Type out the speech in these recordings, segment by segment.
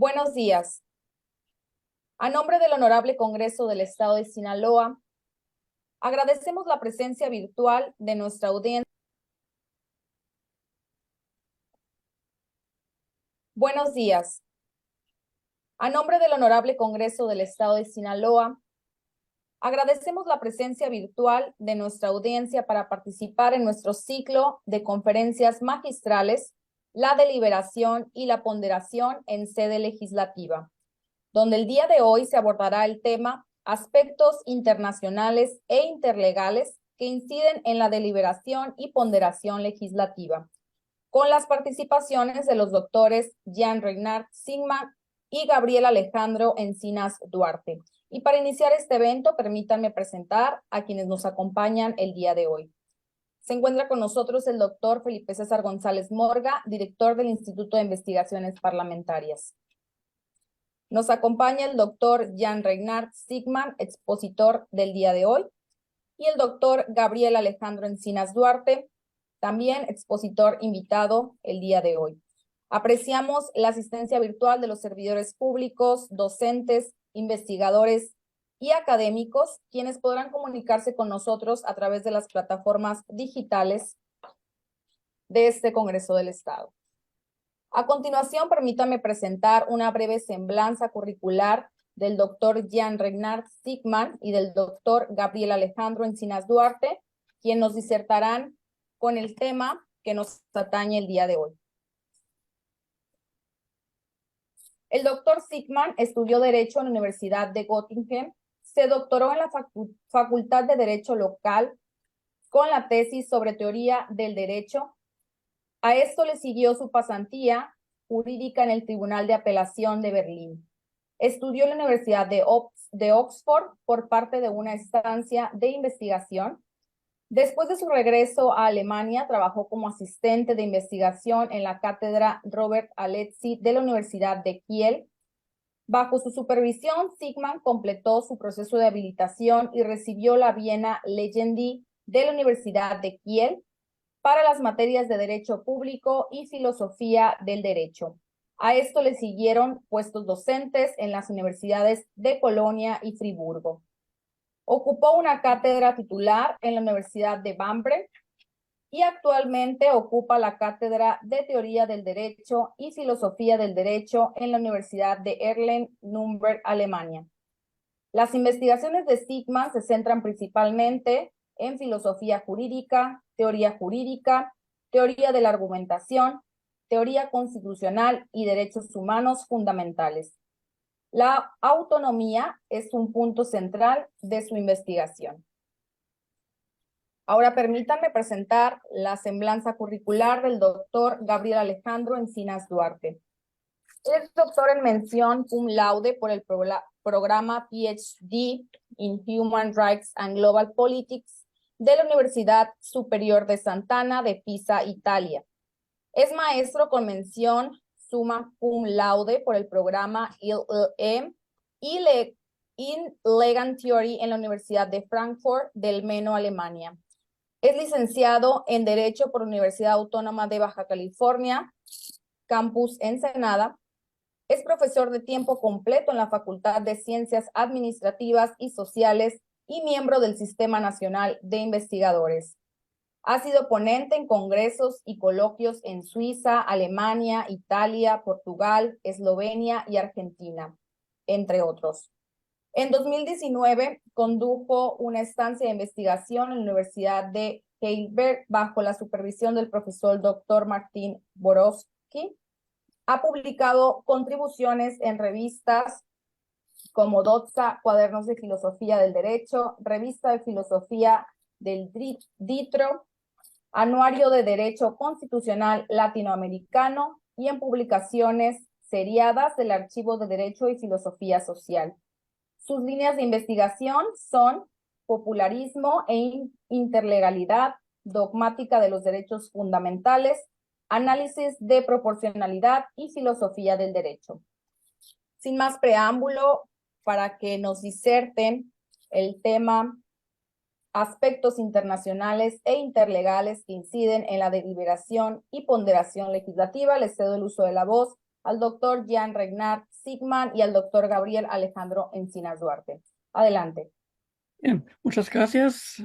Buenos días. A nombre del Honorable Congreso del Estado de Sinaloa, agradecemos la presencia virtual de nuestra audiencia. Buenos días. A nombre del Honorable Congreso del Estado de Sinaloa, agradecemos la presencia virtual de nuestra audiencia para participar en nuestro ciclo de conferencias magistrales, la deliberación y la ponderación en sede legislativa, donde el día de hoy se abordará el tema aspectos internacionales e interlegales que inciden en la deliberación y ponderación legislativa, con las participaciones de los doctores Jan Regnard Sigman y Gabriel Alejandro Encinas Duarte. Y para iniciar este evento, permítanme presentar a quienes nos acompañan el día de hoy. Se encuentra con nosotros el doctor Felipe César González Morga, director del Instituto de Investigaciones Parlamentarias. Nos acompaña el doctor Jan Regnard Sigman, expositor del día de hoy, y el doctor Gabriel Alejandro Encinas Duarte, también expositor invitado el día de hoy. Apreciamos la asistencia virtual de los servidores públicos, docentes, investigadores y académicos, quienes podrán comunicarse con nosotros a través de las plataformas digitales de este Congreso del Estado. A continuación, permítame presentar una breve semblanza curricular del doctor Jan Regnard Sigman y del doctor Gabriel Alejandro Encinas Duarte, quienes nos disertarán con el tema que nos atañe el día de hoy. El doctor Sigman estudió Derecho en la Universidad de Göttingen, se doctoró en la Facultad de Derecho Local con la tesis sobre teoría del derecho. A esto le siguió su pasantía jurídica en el Tribunal de Apelación de Berlín. Estudió en la Universidad de Oxford por parte de una estancia de investigación. Después de su regreso a Alemania, trabajó como asistente de investigación en la cátedra Robert Alexy de la Universidad de Kiel. Bajo su supervisión, Sigman completó su proceso de habilitación y recibió la Viena Legendi de la Universidad de Kiel para las materias de Derecho Público y Filosofía del Derecho. A esto le siguieron puestos docentes en las universidades de Colonia y Friburgo. Ocupó una cátedra titular en la Universidad de Bamberg y actualmente ocupa la cátedra de Teoría del Derecho y Filosofía del Derecho en la Universidad de Erlangen-Nürnberg, Alemania. Las investigaciones de Sigman se centran principalmente en filosofía jurídica, teoría de la argumentación, teoría constitucional y derechos humanos fundamentales. La autonomía es un punto central de su investigación. Ahora permítanme presentar la semblanza curricular del doctor Gabriel Alejandro Encinas Duarte. Es doctor en mención cum laude por el programa PhD in Human Rights and Global Politics de la Universidad Superior de Sant'Anna de Pisa, Italia. Es maestro con mención summa cum laude por el programa LLM in Legal Theory en la Universidad de Frankfurt del Meno, Alemania. Es licenciado en Derecho por la Universidad Autónoma de Baja California, Campus Ensenada. Es profesor de tiempo completo en la Facultad de Ciencias Administrativas y Sociales y miembro del Sistema Nacional de Investigadores. Ha sido ponente en congresos y coloquios en Suiza, Alemania, Italia, Portugal, Eslovenia y Argentina, entre otros. En 2019 condujo una estancia de investigación en la Universidad de Heidelberg bajo la supervisión del profesor Dr. Martín Borowski. Ha publicado contribuciones en revistas como Doxa, Cuadernos de Filosofía del Derecho, Revista de Filosofía del DITRO, Anuario de Derecho Constitucional Latinoamericano y en publicaciones seriadas del Archivo de Derecho y Filosofía Social. Sus líneas de investigación son popularismo e interlegalidad, dogmática de los derechos fundamentales, análisis de proporcionalidad y filosofía del derecho. Sin más preámbulo, para que nos diserten el tema aspectos internacionales e interlegales que inciden en la deliberación y ponderación legislativa, les cedo el uso de la voz al doctor Jean Regnard Sigman y al doctor Gabriel Alejandro Encinas Duarte. Adelante. Bien, muchas gracias.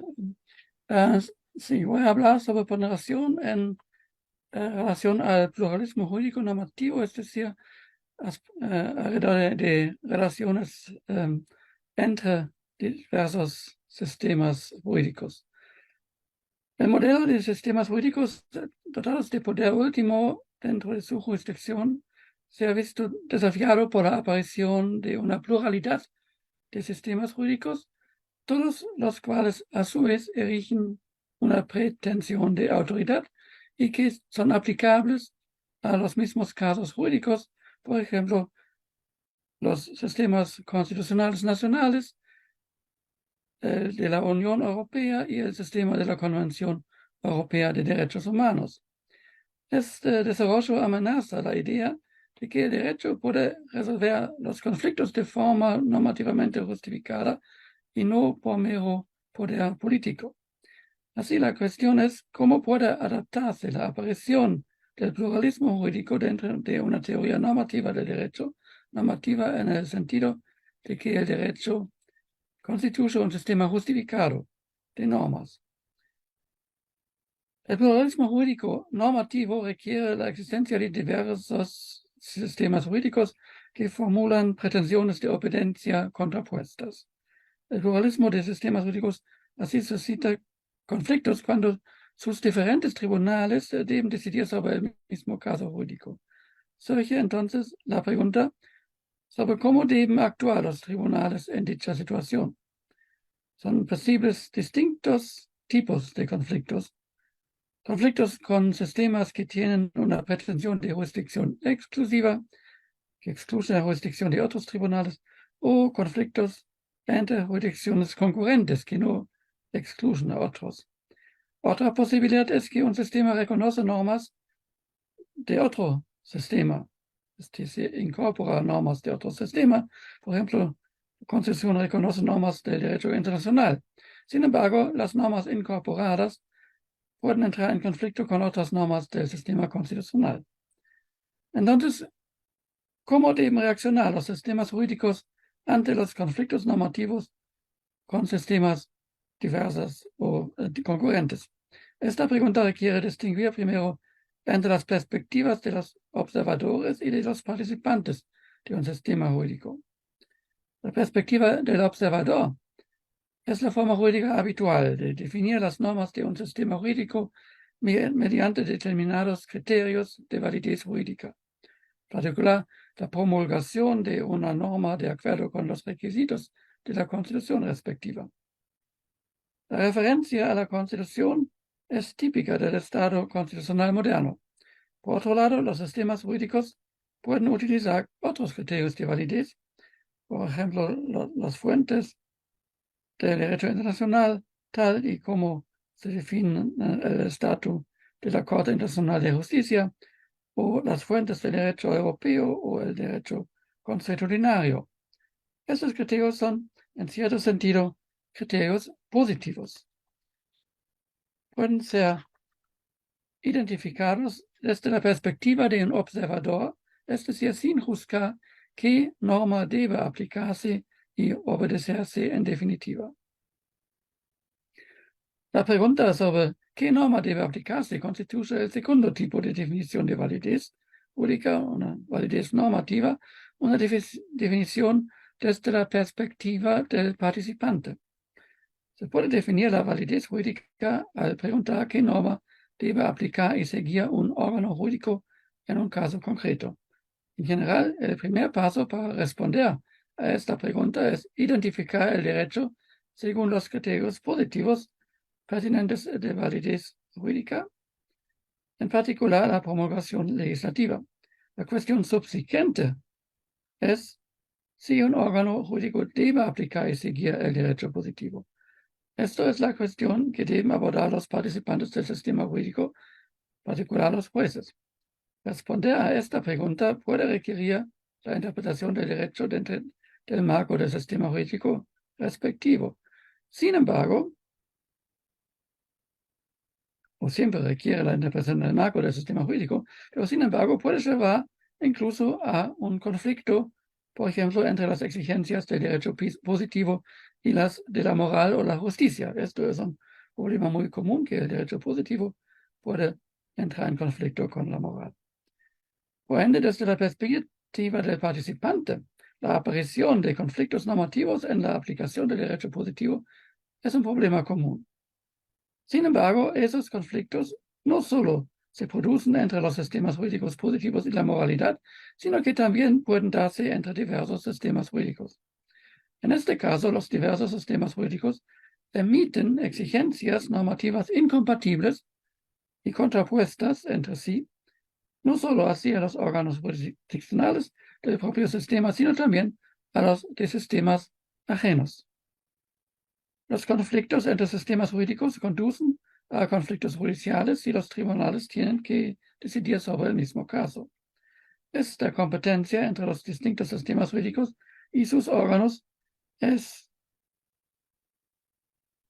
Sí, voy a hablar sobre ponderación en relación al pluralismo jurídico normativo, es decir, alrededor de relaciones entre diversos sistemas jurídicos. El modelo de sistemas jurídicos dotados de poder último dentro de su jurisdicción se ha visto desafiado por la aparición de una pluralidad de sistemas jurídicos, todos los cuales a su vez erigen una pretensión de autoridad y que son aplicables a los mismos casos jurídicos, por ejemplo, los sistemas constitucionales nacionales, de la Unión Europea y el sistema de la Convención Europea de Derechos Humanos. Este desarrollo amenaza la idea de que el derecho puede resolver los conflictos de forma normativamente justificada y no por mero poder político. Así, la cuestión es cómo puede adaptarse la aparición del pluralismo jurídico dentro de una teoría normativa del derecho, normativa en el sentido de que el derecho constituye un sistema justificado de normas. El pluralismo jurídico normativo requiere la existencia de diversos sistemas jurídicos que formulan pretensiones de obediencia contrapuestas. El pluralismo de sistemas jurídicos así suscita conflictos cuando sus diferentes tribunales deben decidir sobre el mismo caso jurídico. Surge entonces la pregunta sobre cómo deben actuar los tribunales en dicha situación. Son posibles distintos tipos de conflictos. Conflictos con sistemas que tienen una pretensión de jurisdicción exclusiva, que excluye la jurisdicción de otros tribunales, o conflictos entre jurisdicciones concurrentes que no excluyen a otros. Otra posibilidad es que un sistema reconoce normas de otro sistema, es decir, incorpora normas de otro sistema. Por ejemplo, la Constitución reconoce normas del derecho internacional. Sin embargo, las normas incorporadas pueden entrar en conflicto con otras normas del sistema constitucional. Entonces, ¿cómo deben reaccionar los sistemas jurídicos ante los conflictos normativos con sistemas diversos o concurrentes? Esta pregunta requiere distinguir primero entre las perspectivas de los observadores y de los participantes de un sistema jurídico. La perspectiva del observador es la forma jurídica habitual de definir las normas de un sistema jurídico mediante determinados criterios de validez jurídica. En particular, la promulgación de una norma de acuerdo con los requisitos de la Constitución respectiva. La referencia a la Constitución es típica del Estado constitucional moderno. Por otro lado, los sistemas jurídicos pueden utilizar otros criterios de validez, por ejemplo, las fuentes del derecho internacional, tal y como se define el estatuto de la Corte Internacional de Justicia, o las fuentes del derecho europeo o el derecho consuetudinario. Estos criterios son, en cierto sentido, criterios positivos. Pueden ser identificados desde la perspectiva de un observador, es decir, sin juzgar qué norma debe aplicarse y obedecerse en definitiva. La pregunta sobre qué norma debe aplicarse constituye el segundo tipo de definición de validez jurídica, una validez normativa, una definición desde la perspectiva del participante. Se puede definir la validez jurídica al preguntar qué norma debe aplicar y seguir un órgano jurídico en un caso concreto. En general, el primer paso para responder a esta pregunta es identificar el derecho según los criterios positivos pertinentes de validez jurídica, en particular la promulgación legislativa. La cuestión subsiguiente es si un órgano jurídico debe aplicar y seguir el derecho positivo. Esto es la cuestión que deben abordar los participantes del sistema jurídico, en particular los jueces. Responder a esta pregunta puede requerir la interpretación del derecho dentro del marco del sistema jurídico respectivo. Sin embargo, o siempre requiere la interpretación del marco del sistema jurídico, pero sin embargo puede llevar incluso a un conflicto, por ejemplo, entre las exigencias del derecho positivo y las de la moral o la justicia. Esto es un problema muy común, que el derecho positivo puede entrar en conflicto con la moral. Por ende, desde la perspectiva del participante, la aparición de conflictos normativos en la aplicación del derecho positivo es un problema común. Sin embargo, esos conflictos no solo se producen entre los sistemas jurídicos positivos y la moralidad, sino que también pueden darse entre diversos sistemas jurídicos. En este caso, los diversos sistemas jurídicos emiten exigencias normativas incompatibles y contrapuestas entre sí, no solo hacia los órganos jurisdiccionales del propio sistema, sino también a los de sistemas ajenos. Los conflictos entre sistemas jurídicos conducen a conflictos judiciales y los tribunales tienen que decidir sobre el mismo caso. Esta competencia entre los distintos sistemas jurídicos y sus órganos es...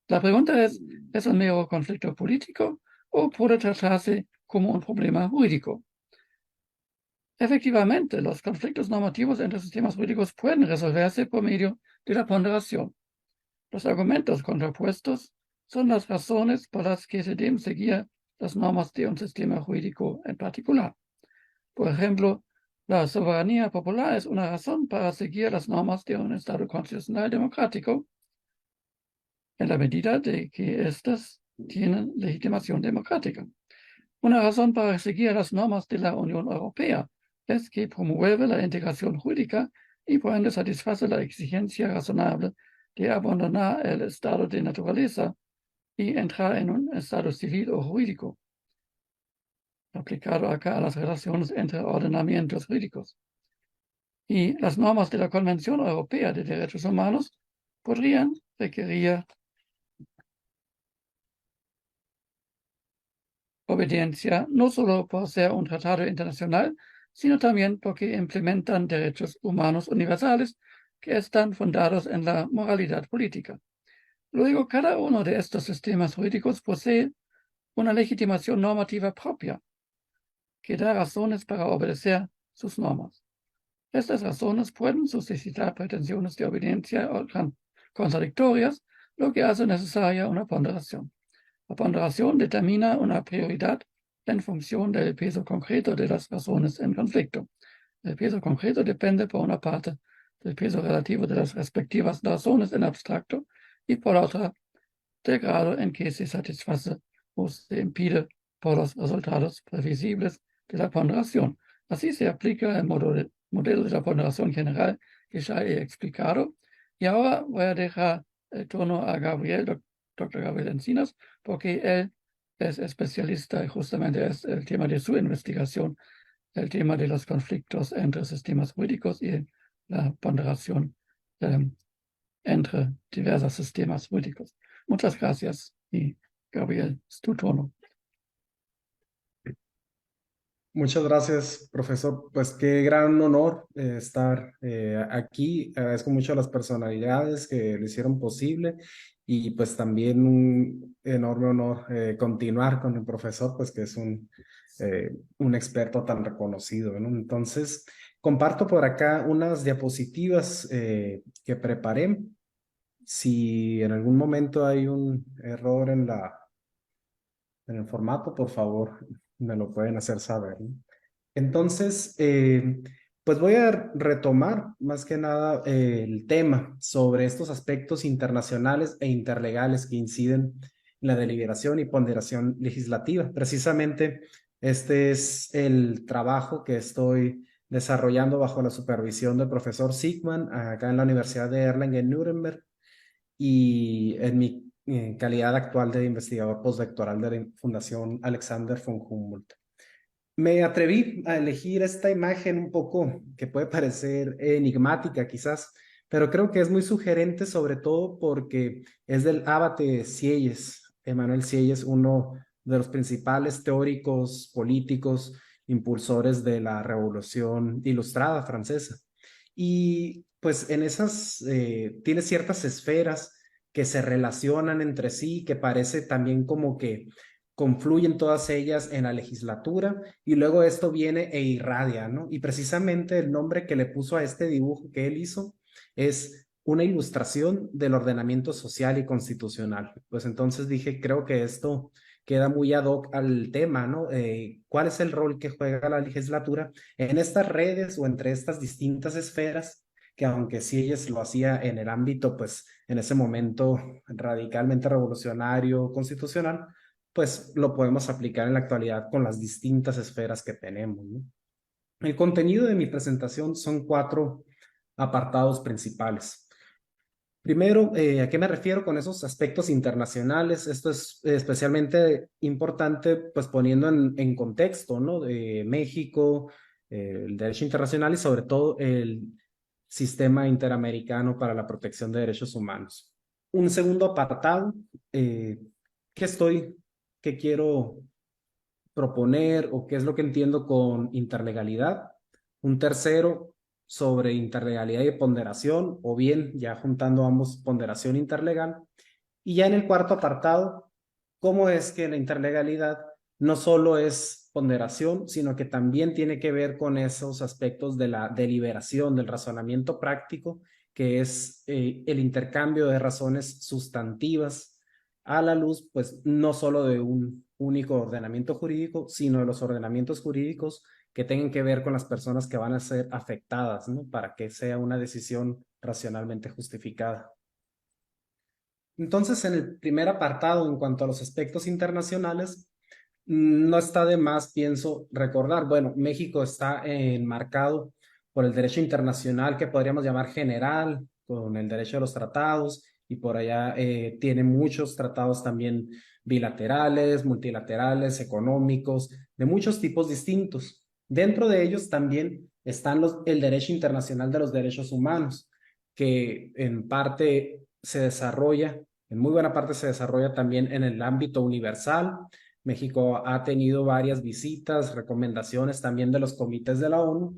La pregunta ¿es un mero conflicto político o puede tratarse como un problema jurídico? Efectivamente, los conflictos normativos entre sistemas jurídicos pueden resolverse por medio de la ponderación. Los argumentos contrapuestos son las razones por las que se deben seguir las normas de un sistema jurídico en particular. Por ejemplo, la soberanía popular es una razón para seguir las normas de un Estado constitucional democrático, en la medida de que éstas tienen legitimación democrática. Una razón para seguir las normas de la Unión Europea es que promueve la integración jurídica y por ende satisface la exigencia razonable de abandonar el estado de naturaleza y entrar en un estado civil o jurídico, aplicado acá a las relaciones entre ordenamientos jurídicos. Y las normas de la Convención Europea de Derechos Humanos podrían requerir obediencia no solo por ser un tratado internacional, sino también porque implementan derechos humanos universales que están fundados en la moralidad política. Luego, cada uno de estos sistemas jurídicos posee una legitimación normativa propia, que da razones para obedecer sus normas. Estas razones pueden suscitar pretensiones de obediencia contradictorias, lo que hace necesaria una ponderación. La ponderación determina una prioridad en función del peso concreto de las razones en conflicto. El peso concreto depende, por una parte, del peso relativo de las respectivas razones en abstracto y, por otra, del grado en que se satisface o se impide por los resultados previsibles de la ponderación. Así se aplica el modelo de la ponderación general que ya he explicado. Y ahora voy a dejar el turno a Gabriel, doctor Gabriel Encinas, porque él es especialista y justamente es el tema de su investigación, el tema de los conflictos entre sistemas jurídicos y la ponderación entre diversos sistemas jurídicos. Muchas gracias y Gabriel, es tu turno. Muchas gracias, profesor. Pues qué gran honor estar aquí. Agradezco mucho a las personalidades que lo hicieron posible y pues también un enorme honor continuar con el profesor, pues que es un experto tan reconocido, ¿no? Entonces, comparto por acá unas diapositivas que preparé. Si en algún momento hay un error en el formato, por favor, me lo pueden hacer saber, ¿no? Entonces, pues voy a retomar más que nada el tema sobre estos aspectos internacionales e interlegales que inciden en la deliberación y ponderación legislativa. Precisamente este es el trabajo que estoy desarrollando bajo la supervisión del profesor Sigman acá en la Universidad de Erlangen-Nuremberg y en mi calidad actual de investigador postdoctoral de la Fundación Alexander von Humboldt. Me atreví a elegir esta imagen un poco que puede parecer enigmática quizás, pero creo que es muy sugerente sobre todo porque es del abate Sieyes, Emmanuel Sieyes, uno de los principales teóricos políticos, impulsores de la Revolución Ilustrada francesa. Y pues en esas tiene ciertas esferas que se relacionan entre sí, que parece también como que confluyen todas ellas en la legislatura y luego esto viene e irradia, ¿no? Y precisamente el nombre que le puso a este dibujo que él hizo es una ilustración del ordenamiento social y constitucional. Pues entonces dije, creo que esto queda muy ad hoc al tema, ¿no? ¿Cuál es el rol que juega la legislatura en estas redes o entre estas distintas esferas? Que aunque sí ellas lo hacía en el ámbito, pues en ese momento radicalmente revolucionario, constitucional, pues lo podemos aplicar en la actualidad con las distintas esferas que tenemos, ¿no? El contenido de mi presentación son 4 apartados principales. Primero, ¿a qué me refiero con esos aspectos internacionales? Esto es especialmente importante, pues poniendo en contexto, ¿no? De México, el derecho internacional y sobre todo el sistema interamericano para la protección de derechos humanos. Un segundo apartado, ¿qué quiero proponer o qué es lo que entiendo con interlegalidad? Un tercero, sobre interlegalidad y ponderación, o bien ya juntando ambos, ponderación interlegal. Y ya en el cuarto apartado, cómo es que la interlegalidad no solo es ponderación, sino que también tiene que ver con esos aspectos de la deliberación, del razonamiento práctico, que es el intercambio de razones sustantivas a la luz, pues no solo de un único ordenamiento jurídico, sino de los ordenamientos jurídicos que tengan que ver con las personas que van a ser afectadas, ¿no? Para que sea una decisión racionalmente justificada. Entonces, en el primer apartado, en cuanto a los aspectos internacionales, no está de más, pienso, recordar, bueno, México está enmarcado por el derecho internacional que podríamos llamar general, con el derecho de los tratados, y por allá tiene muchos tratados también bilaterales, multilaterales, económicos, de muchos tipos distintos. Dentro de ellos también están el derecho internacional de los derechos humanos, que en parte se desarrolla, en muy buena parte se desarrolla también en el ámbito universal. México ha tenido varias visitas, recomendaciones también de los comités de la ONU,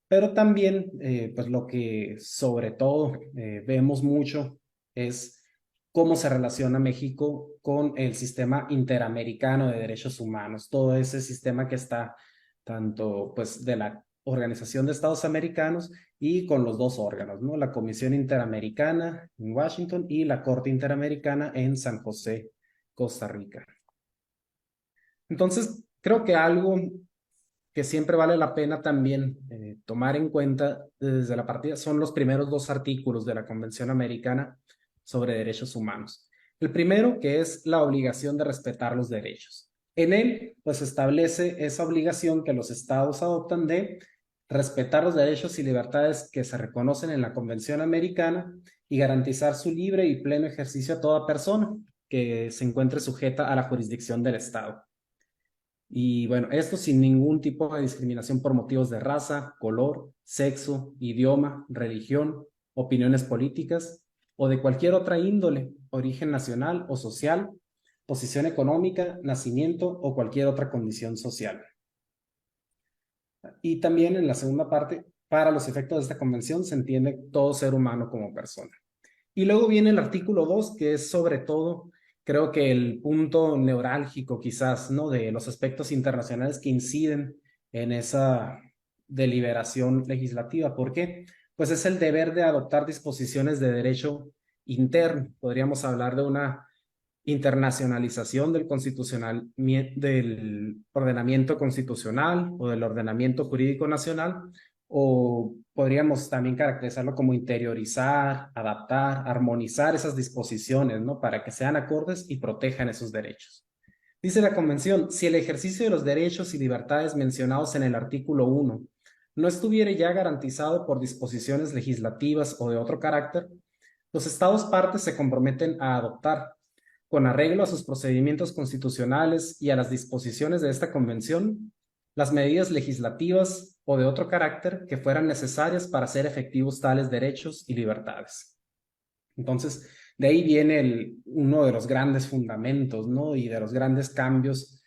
pero también, pues lo que sobre todo vemos mucho es cómo se relaciona México con el sistema interamericano de derechos humanos, todo ese sistema que está tanto pues de la Organización de Estados Americanos y con los dos órganos, ¿no? La Comisión Interamericana en Washington y la Corte Interamericana en San José, Costa Rica. Entonces, creo que algo que siempre vale la pena también tomar en cuenta desde la partida son los primeros 2 artículos de la Convención Americana sobre Derechos Humanos. El primero, que es la obligación de respetar los derechos. En él, pues establece esa obligación que los estados adoptan de respetar los derechos y libertades que se reconocen en la Convención Americana y garantizar su libre y pleno ejercicio a toda persona que se encuentre sujeta a la jurisdicción del estado. Y bueno, esto sin ningún tipo de discriminación por motivos de raza, color, sexo, idioma, religión, opiniones políticas o de cualquier otra índole, origen nacional o social, posición económica, nacimiento o cualquier otra condición social. Y también en la segunda parte, para los efectos de esta convención se entiende todo ser humano como persona. Y luego viene el artículo 2, que es sobre todo, creo que el punto neurálgico quizás, ¿no? De los aspectos internacionales que inciden en esa deliberación legislativa. ¿Por qué? Pues es el deber de adoptar disposiciones de derecho interno. Podríamos hablar de una internacionalización del ordenamiento constitucional o del ordenamiento jurídico nacional, o podríamos también caracterizarlo como interiorizar, adaptar, armonizar esas disposiciones, ¿no? Para que sean acordes y protejan esos derechos. Dice la Convención, si el ejercicio de los derechos y libertades mencionados en el artículo 1 no estuviera ya garantizado por disposiciones legislativas o de otro carácter, los Estados partes se comprometen a adoptar, con arreglo a sus procedimientos constitucionales y a las disposiciones de esta Convención, las medidas legislativas o de otro carácter que fueran necesarias para hacer efectivos tales derechos y libertades. Entonces, de ahí viene uno de los grandes fundamentos, ¿no? Y de los grandes cambios,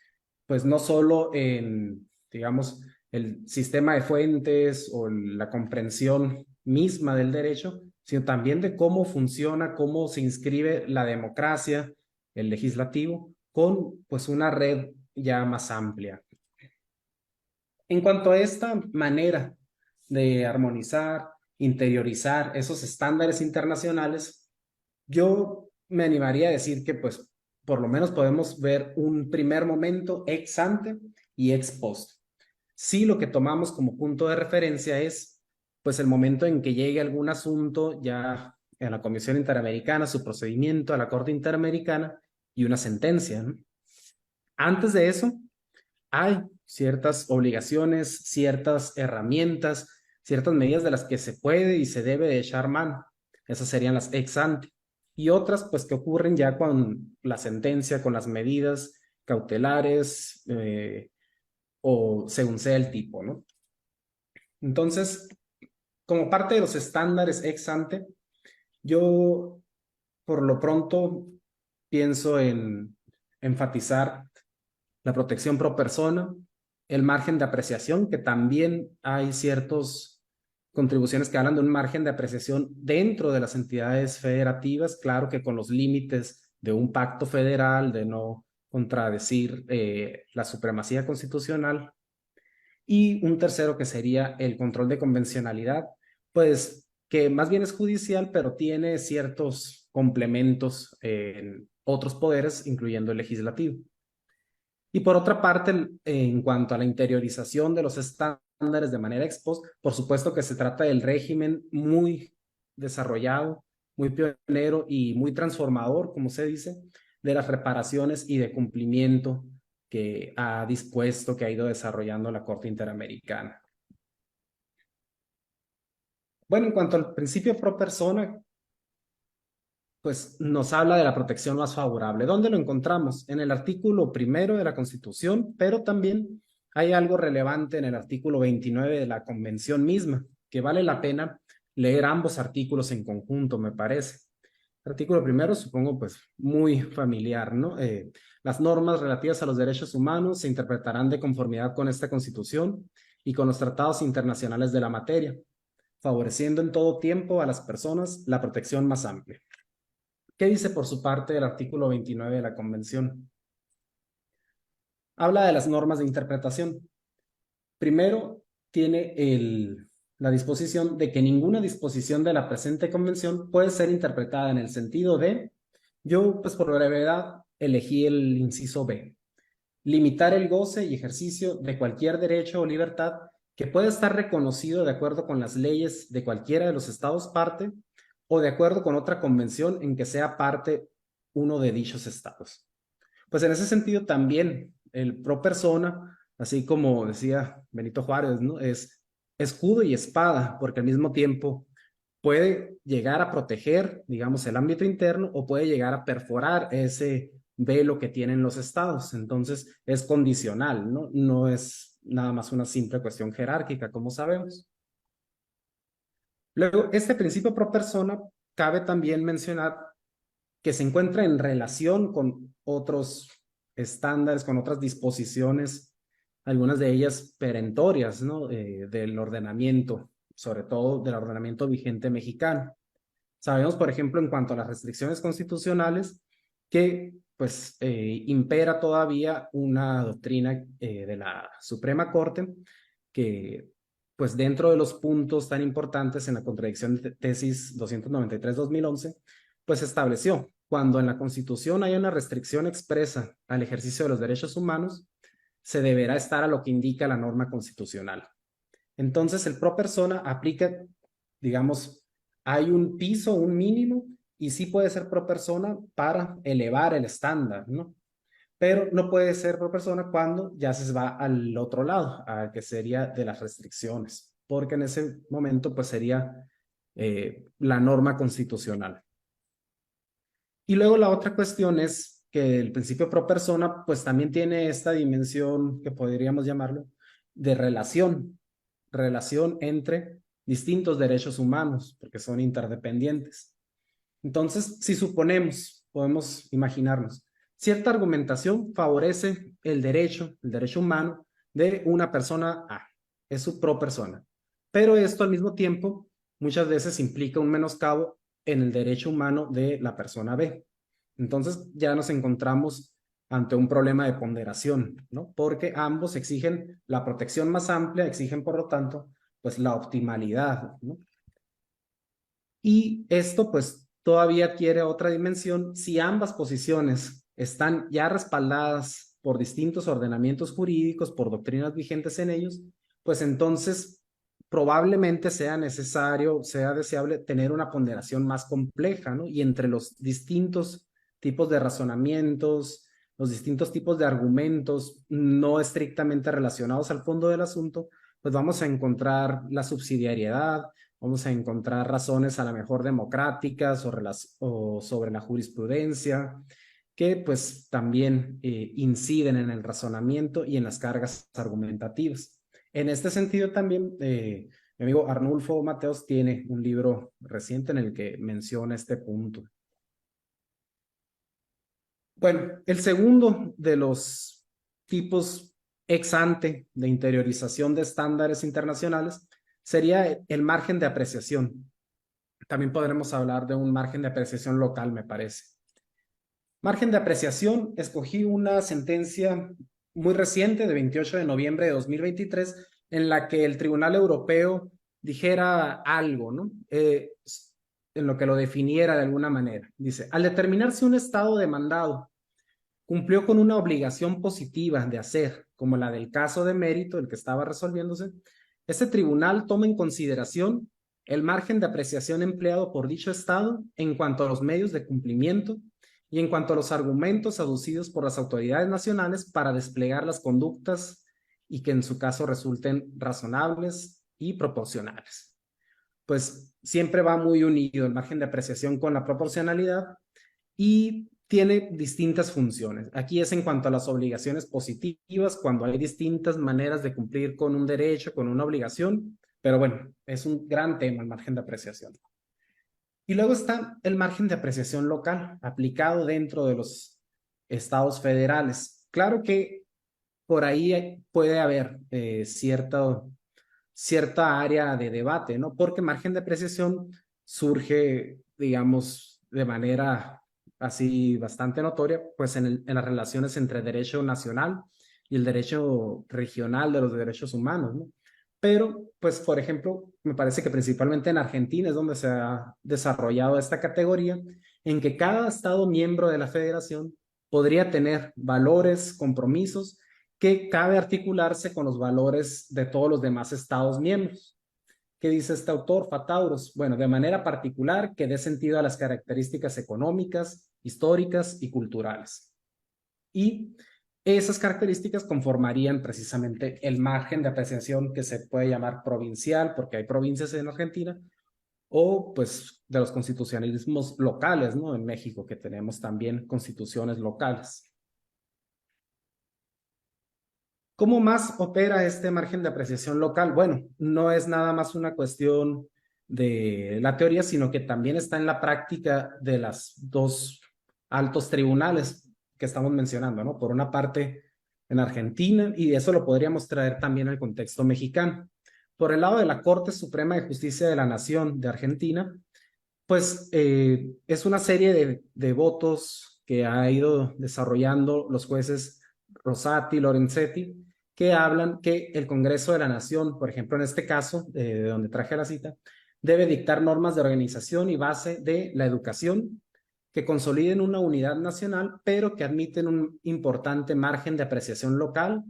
pues no solo en, digamos, el sistema de fuentes o la comprensión misma del derecho, sino también de cómo funciona, cómo se inscribe la democracia, el legislativo, con pues una red ya más amplia. En cuanto a esta manera de armonizar, interiorizar esos estándares internacionales, yo me animaría a decir que pues por lo menos podemos ver un primer momento ex ante y ex post. Sí, lo que tomamos como punto de referencia es pues el momento en que llegue algún asunto ya a la Comisión Interamericana, su procedimiento, a la Corte Interamericana y una sentencia, ¿no? Antes de eso, hay ciertas obligaciones, ciertas herramientas, ciertas medidas de las que se puede y se debe de echar mano. Esas serían las ex ante. Y otras, pues, que ocurren ya con la sentencia, con las medidas cautelares o según sea el tipo, ¿no? Entonces, como parte de los estándares ex ante, yo por lo pronto pienso en enfatizar la protección pro persona, el margen de apreciación, que también hay ciertas contribuciones que hablan de un margen de apreciación dentro de las entidades federativas, claro que con los límites de un pacto federal, de no contradecir la supremacía constitucional. Y un tercero que sería el control de convencionalidad, pues que más bien es judicial, pero tiene ciertos complementos en otros poderes, incluyendo el legislativo. Y por otra parte, en cuanto a la interiorización de los estándares de manera ex post, por supuesto que se trata del régimen muy desarrollado, muy pionero y muy transformador, como se dice, de las reparaciones y de cumplimiento que ha dispuesto, que ha ido desarrollando la Corte Interamericana. Bueno, en cuanto al principio pro persona, pues nos habla de la protección más favorable. ¿Dónde lo encontramos? En el artículo 1 de la Constitución, pero también hay algo relevante en el artículo 29 de la Convención misma, que vale la pena leer ambos artículos en conjunto, me parece. El artículo 1, supongo, pues muy familiar, ¿no? Las normas relativas a los derechos humanos se interpretarán de conformidad con esta Constitución y con los tratados internacionales de la materia, favoreciendo en todo tiempo a las personas la protección más amplia. ¿Qué dice por su parte el artículo 29 de la Convención? Habla de las normas de interpretación. Primero, tiene la disposición de que ninguna disposición de la presente convención puede ser interpretada en el sentido de, yo pues por brevedad elegí el inciso B, limitar el goce y ejercicio de cualquier derecho o libertad que pueda estar reconocido de acuerdo con las leyes de cualquiera de los estados parte o de acuerdo con otra convención en que sea parte uno de dichos estados. Pues en ese sentido también el pro persona, así como decía Benito Juárez, ¿no? Es escudo y espada, porque al mismo tiempo puede llegar a proteger, digamos, el ámbito interno o puede llegar a perforar ese velo que tienen los estados. Entonces es condicional, ¿no? No es nada más una simple cuestión jerárquica, como sabemos. Luego, este principio pro persona cabe también mencionar que se encuentra en relación con otros estándares, con otras disposiciones, algunas de ellas perentorias, ¿no? Del ordenamiento, sobre todo del ordenamiento vigente mexicano. Sabemos, por ejemplo, en cuanto a las restricciones constitucionales, que pues impera todavía una doctrina de la Suprema Corte que pues dentro de los puntos tan importantes en la contradicción de tesis 293-2011, pues estableció, cuando en la Constitución hay una restricción expresa al ejercicio de los derechos humanos, se deberá estar a lo que indica la norma constitucional. Entonces, el pro persona aplica, digamos, hay un piso, un mínimo, y sí puede ser pro persona para elevar el estándar, ¿no? Pero no puede ser pro persona cuando ya se va al otro lado, a que sería de las restricciones, porque en ese momento pues sería la norma constitucional. Y luego la otra cuestión es que el principio pro persona pues también tiene esta dimensión que podríamos llamarlo de relación entre distintos derechos humanos, porque son interdependientes. Entonces, si suponemos, podemos imaginarnos, cierta argumentación favorece el derecho humano de una persona A, es su pro persona, pero esto al mismo tiempo muchas veces implica un menoscabo en el derecho humano de la persona B. Entonces ya nos encontramos ante un problema de ponderación, ¿no? Porque ambos exigen la protección más amplia, exigen por lo tanto, pues la optimalidad, ¿no? Y esto pues todavía adquiere otra dimensión si ambas posiciones están ya respaldadas por distintos ordenamientos jurídicos, por doctrinas vigentes en ellos, pues entonces probablemente sea necesario, sea deseable tener una ponderación más compleja, ¿no? Y entre los distintos tipos de razonamientos, los distintos tipos de argumentos no estrictamente relacionados al fondo del asunto, pues vamos a encontrar la subsidiariedad, vamos a encontrar razones a lo mejor democráticas o sobre la jurisprudencia, que pues también inciden en el razonamiento y en las cargas argumentativas. En este sentido también, mi amigo Arnulfo Mateos tiene un libro reciente en el que menciona este punto. Bueno, el segundo de los tipos ex ante de interiorización de estándares internacionales sería el margen de apreciación. También podremos hablar de un margen de apreciación local, me parece. Margen de apreciación, escogí una sentencia muy reciente de 28 de noviembre de 2023 en la que el Tribunal Europeo dijera algo, ¿no? En lo que lo definiera de alguna manera. Dice, al determinarse un estado demandado cumplió con una obligación positiva de hacer, como la del caso de mérito, el que estaba resolviéndose, este tribunal toma en consideración el margen de apreciación empleado por dicho Estado en cuanto a los medios de cumplimiento y en cuanto a los argumentos aducidos por las autoridades nacionales para desplegar las conductas y que en su caso resulten razonables y proporcionales. Pues siempre va muy unido el margen de apreciación con la proporcionalidad y tiene distintas funciones. Aquí es en cuanto a las obligaciones positivas, cuando hay distintas maneras de cumplir con un derecho, con una obligación, pero bueno, es un gran tema el margen de apreciación. Y luego está el margen de apreciación local, aplicado dentro de los estados federales. Claro que por ahí puede haber cierta área de debate, ¿no? Porque margen de apreciación surge, digamos, de manera así bastante notoria, pues en las relaciones entre derecho nacional y el derecho regional de los derechos humanos, ¿no? Pero, pues, por ejemplo, me parece que principalmente en Argentina es donde se ha desarrollado esta categoría, en que cada estado miembro de la federación podría tener valores, compromisos, que cabe articularse con los valores de todos los demás estados miembros. ¿Qué dice este autor, Fatauros? Bueno, de manera particular que dé sentido a las características económicas, históricas y culturales. Y esas características conformarían precisamente el margen de apreciación que se puede llamar provincial, porque hay provincias en Argentina, o pues de los constitucionalismos locales, ¿no? En México, que tenemos también constituciones locales. ¿Cómo más opera este margen de apreciación local? Bueno, no es nada más una cuestión de la teoría, sino que también está en la práctica de las dos altos tribunales que estamos mencionando, ¿no? Por una parte en Argentina, y eso lo podríamos traer también al contexto mexicano. Por el lado de la Corte Suprema de Justicia de la Nación de Argentina, pues es una serie de votos que ha ido desarrollando los jueces Rosati, Lorenzetti, que hablan que el Congreso de la Nación, por ejemplo, en este caso, de donde traje la cita, debe dictar normas de organización y base de la educación que consoliden una unidad nacional, pero que admiten un importante margen de apreciación local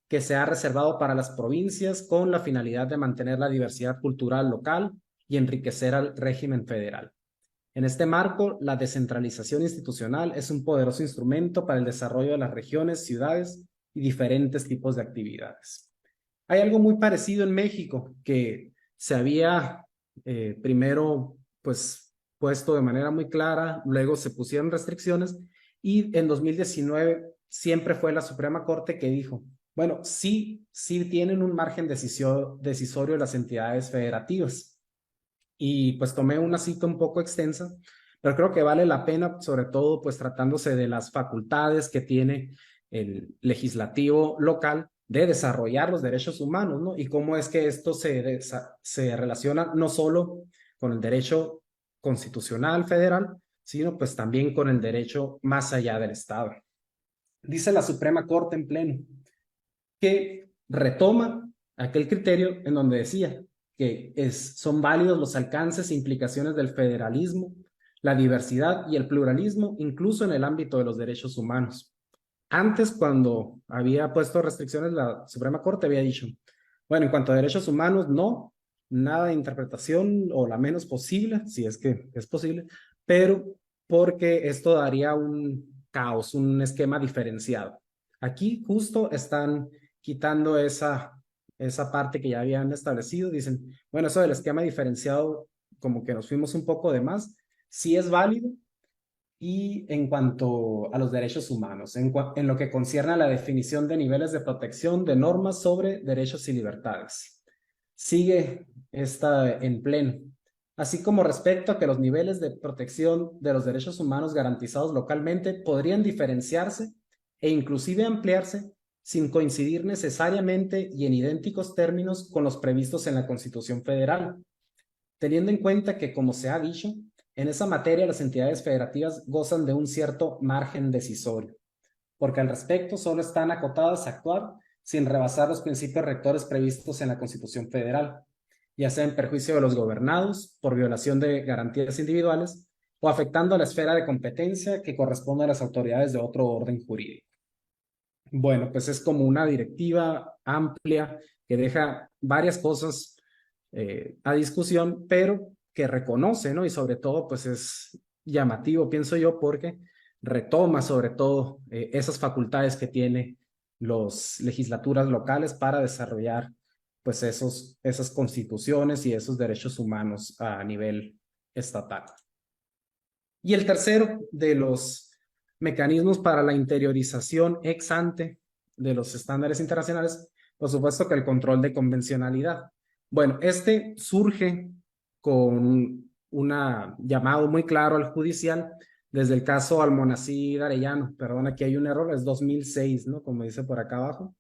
que se ha reservado para las provincias con la finalidad de mantener la diversidad cultural local y enriquecer al régimen federal. En este marco, la descentralización institucional es un poderoso instrumento para el desarrollo de las regiones, ciudades y diferentes tipos de actividades. Hay algo muy parecido en México que se había primero pues puesto de manera muy clara, luego se pusieron restricciones y en 2019 siempre fue la Suprema Corte que dijo, bueno, sí tienen un margen decisorio las entidades federativas. Y pues tomé una cita un poco extensa, pero creo que vale la pena, sobre todo pues tratándose de las facultades que tiene el legislativo local de desarrollar los derechos humanos, ¿no? Y cómo es que esto se relaciona no solo con el derecho constitucional federal, sino pues también con el derecho más allá del Estado. dice la Suprema Corte en pleno, que retoma aquel criterio en donde decía que son válidos los alcances e implicaciones del federalismo, la diversidad y el pluralismo, incluso en el ámbito de los derechos humanos. Antes, cuando había puesto restricciones, la Suprema Corte había dicho, bueno, en cuanto a derechos humanos, no, nada de interpretación o la menos posible, si es que es posible, pero porque esto daría un caos, un esquema diferenciado. Aquí justo están quitando esa parte que ya habían establecido. Dicen, bueno, eso del esquema diferenciado, como que nos fuimos un poco de más, sí es válido. Y en cuanto a los derechos humanos, en lo que concierne a la definición de niveles de protección de normas sobre derechos y libertades, sigue esta en pleno, así como respecto a que los niveles de protección de los derechos humanos garantizados localmente podrían diferenciarse e inclusive ampliarse sin coincidir necesariamente y en idénticos términos con los previstos en la Constitución Federal, teniendo en cuenta que, como se ha dicho, en esa materia las entidades federativas gozan de un cierto margen decisorio, porque al respecto solo están acotadas a actuar sin rebasar los principios rectores previstos en la Constitución Federal, ya sea en perjuicio de los gobernados, por violación de garantías individuales, o afectando a la esfera de competencia que corresponde a las autoridades de otro orden jurídico. Bueno, pues es como una directiva amplia que deja varias cosas a discusión, pero que reconoce, ¿no? Y sobre todo, pues es llamativo, pienso yo, porque retoma sobre todo esas facultades que tiene las legislaturas locales para desarrollar pues esas constituciones y esos derechos humanos a nivel estatal. Y el tercero de los mecanismos para la interiorización ex ante de los estándares internacionales, por supuesto que el control de convencionalidad. Bueno, este surge con un llamado muy claro al judicial desde el caso Almonacid Arellano. Perdón, aquí hay un error, es 2006, ¿no? Como dice por acá abajo.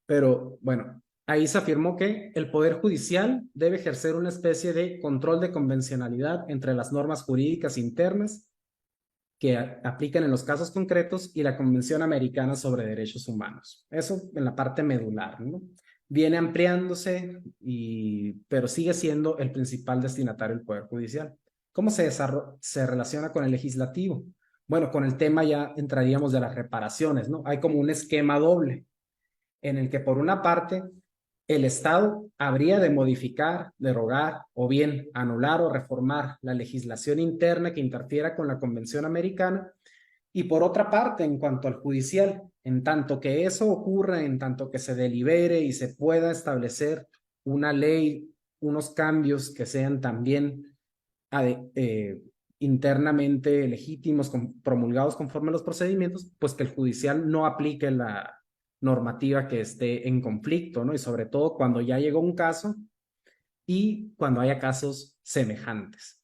Pero bueno, ahí se afirmó que el Poder Judicial debe ejercer una especie de control de convencionalidad entre las normas jurídicas internas que aplican en los casos concretos y la Convención Americana sobre Derechos Humanos. Eso en la parte medular, ¿no? Viene ampliándose, pero sigue siendo el principal destinatario del Poder Judicial. ¿Cómo se relaciona con el legislativo? Bueno, con el tema ya entraríamos de las reparaciones, ¿no? Hay como un esquema doble en el que por una parte el Estado habría de modificar, derogar o bien anular o reformar la legislación interna que interfiera con la Convención Americana, y por otra parte, en cuanto al judicial, en tanto que eso ocurra, en tanto que se delibere y se pueda establecer una ley, unos cambios que sean también internamente legítimos, promulgados conforme a los procedimientos, pues que el judicial no aplique la normativa que esté en conflicto, ¿no? Y sobre todo cuando ya llegó un caso y cuando haya casos semejantes.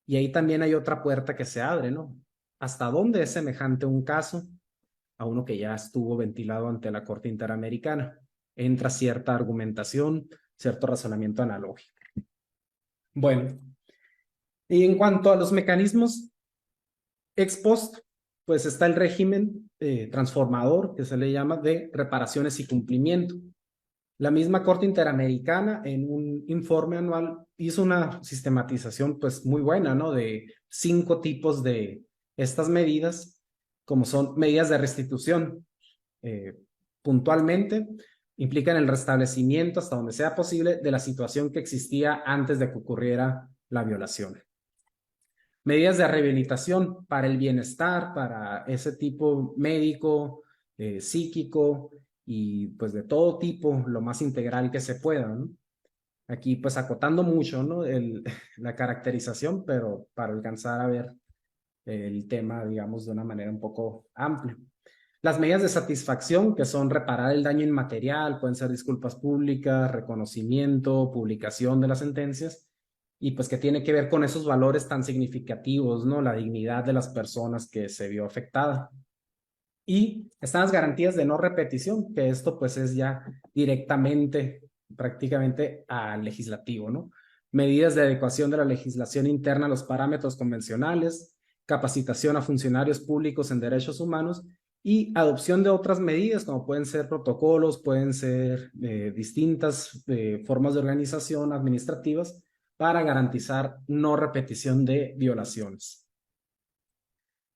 Y ahí también hay otra puerta que se abre, ¿no? ¿Hasta dónde es semejante un caso a uno que ya estuvo ventilado ante la Corte Interamericana? Entra cierta argumentación, cierto razonamiento analógico. Bueno, y en cuanto a los mecanismos ex post, pues está el régimen transformador, que se le llama de reparaciones y cumplimiento. La misma Corte Interamericana, en un informe anual, hizo una sistematización pues muy buena, ¿no? De 5 tipos de estas medidas, como son medidas de restitución. Puntualmente, implican el restablecimiento, hasta donde sea posible, de la situación que existía antes de que ocurriera la violación. Medidas de rehabilitación para el bienestar, para ese tipo médico, psíquico y pues de todo tipo, lo más integral que se pueda, ¿no? Aquí pues acotando mucho, ¿no? La caracterización, pero para alcanzar a ver el tema, digamos, de una manera un poco amplia. Las medidas de satisfacción, que son reparar el daño inmaterial, pueden ser disculpas públicas, reconocimiento, publicación de las sentencias, y pues que tiene que ver con esos valores tan significativos, ¿no? La dignidad de las personas que se vio afectada. Y están las garantías de no repetición, que esto pues es ya directamente, prácticamente al legislativo, ¿no? Medidas de adecuación de la legislación interna a los parámetros convencionales, capacitación a funcionarios públicos en derechos humanos y adopción de otras medidas, como pueden ser protocolos, pueden ser distintas formas de organización administrativas para garantizar no repetición de violaciones.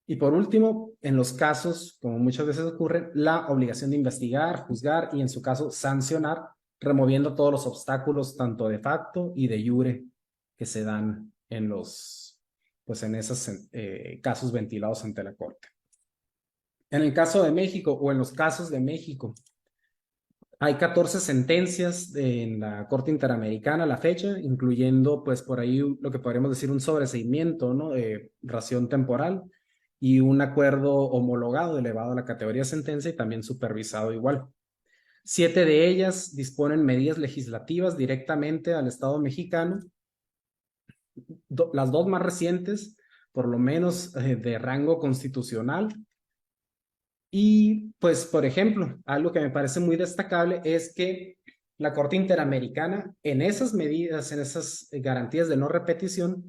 Y por último, en los casos, como muchas veces ocurre, la obligación de investigar, juzgar y en su caso sancionar, removiendo todos los obstáculos tanto de facto y de jure que se dan en los, pues en esos casos ventilados ante la Corte. En el caso de México o en los casos de México, hay 14 sentencias en la Corte Interamericana a la fecha, incluyendo pues por ahí lo que podríamos decir un sobreseimiento, ¿no? De ración temporal y un acuerdo homologado elevado a la categoría sentencia y también supervisado igual. 7 de ellas disponen medidas legislativas directamente al Estado mexicano. Las 2 más recientes, por lo menos de rango constitucional. Y pues, por ejemplo, algo que me parece muy destacable es que la Corte Interamericana, en esas medidas, en esas garantías de no repetición,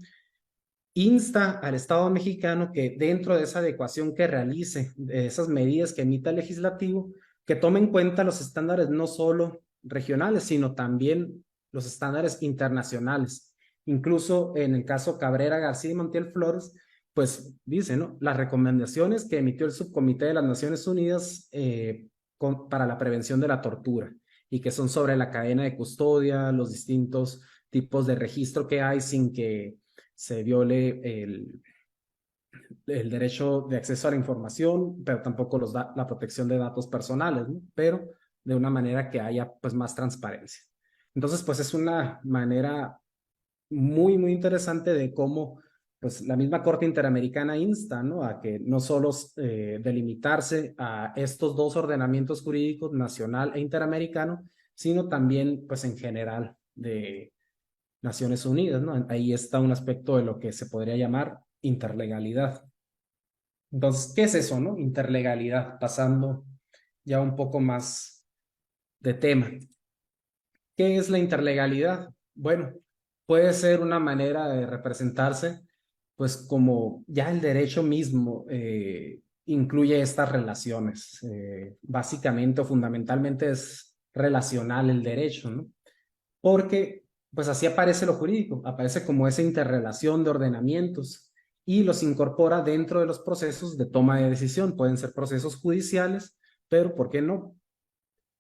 insta al Estado mexicano que dentro de esa adecuación que realice, de esas medidas que emita el legislativo, que tome en cuenta los estándares no solo regionales, sino también los estándares internacionales. Incluso en el caso Cabrera García y Montiel Flores, pues dice, ¿no? Las recomendaciones que emitió el Subcomité de las Naciones Unidas para la prevención de la tortura y que son sobre la cadena de custodia, los distintos tipos de registro que hay sin que se viole el derecho de acceso a la información, pero tampoco la protección de datos personales, ¿no? Pero de una manera que haya pues más transparencia. Entonces, pues es una manera muy, muy interesante de cómo pues la misma Corte Interamericana insta, ¿no? A que no solo delimitarse a estos 2 ordenamientos jurídicos, nacional e interamericano, sino también pues en general de Naciones Unidas, ¿no? Ahí está un aspecto de lo que se podría llamar interlegalidad. Entonces, ¿qué es eso, no? Interlegalidad, pasando ya un poco más de tema. ¿Qué es la interlegalidad? Bueno, puede ser una manera de representarse, pues como ya el derecho mismo incluye estas relaciones. Básicamente o fundamentalmente es relacional el derecho, ¿no? Porque pues así aparece lo jurídico, aparece como esa interrelación de ordenamientos y los incorpora dentro de los procesos de toma de decisión. Pueden ser procesos judiciales, pero ¿por qué no?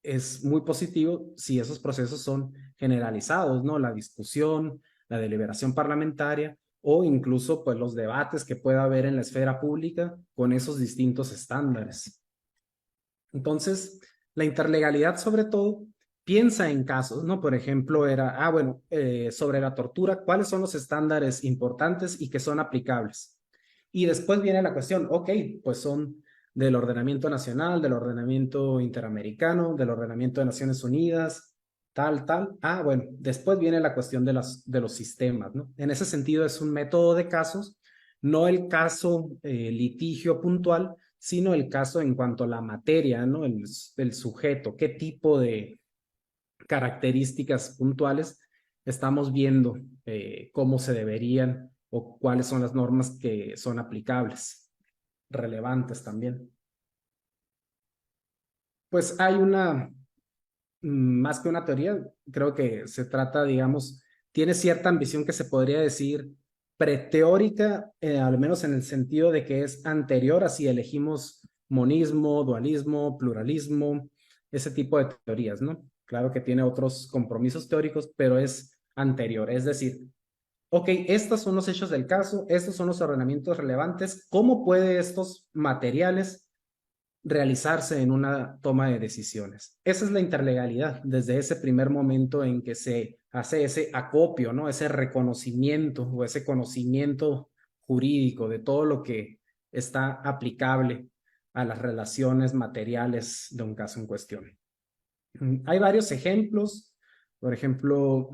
Es muy positivo si esos procesos son generalizados, ¿no? La discusión, la deliberación parlamentaria o incluso pues los debates que pueda haber en la esfera pública con esos distintos estándares. Entonces, la interlegalidad sobre todo piensa en casos, ¿no? Por ejemplo, era, bueno, sobre la tortura, ¿cuáles son los estándares importantes y que son aplicables? Y después viene la cuestión, ok, pues son del ordenamiento nacional, del ordenamiento interamericano, del ordenamiento de Naciones Unidas, tal, tal. Bueno, después viene la cuestión de los sistemas, ¿no? En ese sentido es un método de casos, no el caso litigio puntual, sino el caso en cuanto a la materia, ¿no? El sujeto, qué tipo de características puntuales estamos viendo, cómo se deberían o cuáles son las normas que son aplicables, relevantes también. Pues hay más que una teoría, creo que se trata, digamos, tiene cierta ambición que se podría decir preteórica, al menos en el sentido de que es anterior a si elegimos monismo, dualismo, pluralismo, ese tipo de teorías, ¿no? Claro que tiene otros compromisos teóricos, pero es anterior, es decir, ok, estos son los hechos del caso, estos son los ordenamientos relevantes, ¿cómo puede estos materiales realizarse en una toma de decisiones? Esa es la interlegalidad, desde ese primer momento en que se hace ese acopio, ¿no? Ese reconocimiento o ese conocimiento jurídico de todo lo que está aplicable a las relaciones materiales de un caso en cuestión. Hay varios ejemplos, por ejemplo,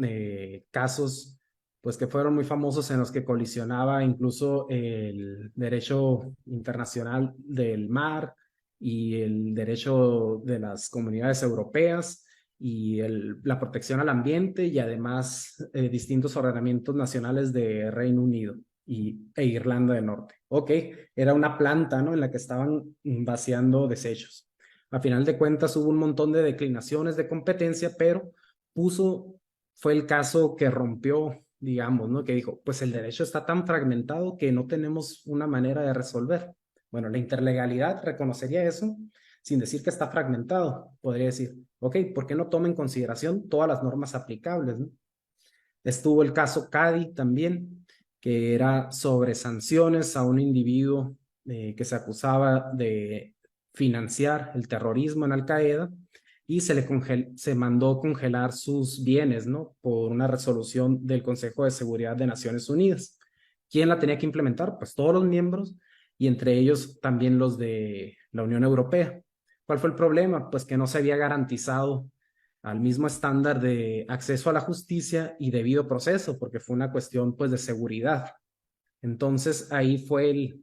casos pues que fueron muy famosos en los que colisionaba incluso el derecho internacional del mar y el derecho de las comunidades europeas y la protección al ambiente y además distintos ordenamientos nacionales de Reino Unido. e Irlanda del Norte. Ok, era una planta, ¿no?, en la que estaban vaciando desechos. A final de cuentas hubo un montón de declinaciones de competencia, pero fue el caso que rompió, digamos, ¿no?, que dijo, pues el derecho está tan fragmentado que no tenemos una manera de resolver. Bueno, la interlegalidad reconocería eso sin decir que está fragmentado. Podría decir, ok, ¿por qué no toma en consideración todas las normas aplicables, ¿no? Estuvo el caso Cadi también, que era sobre sanciones a un individuo que se acusaba de financiar el terrorismo en Al-Qaeda y se mandó congelar sus bienes, ¿no?, por una resolución del Consejo de Seguridad de Naciones Unidas. ¿Quién la tenía que implementar? Pues todos los miembros y entre ellos también los de la Unión Europea. ¿Cuál fue el problema? Pues que no se había garantizado al mismo estándar de acceso a la justicia y debido proceso, porque fue una cuestión pues de seguridad. Entonces ahí fue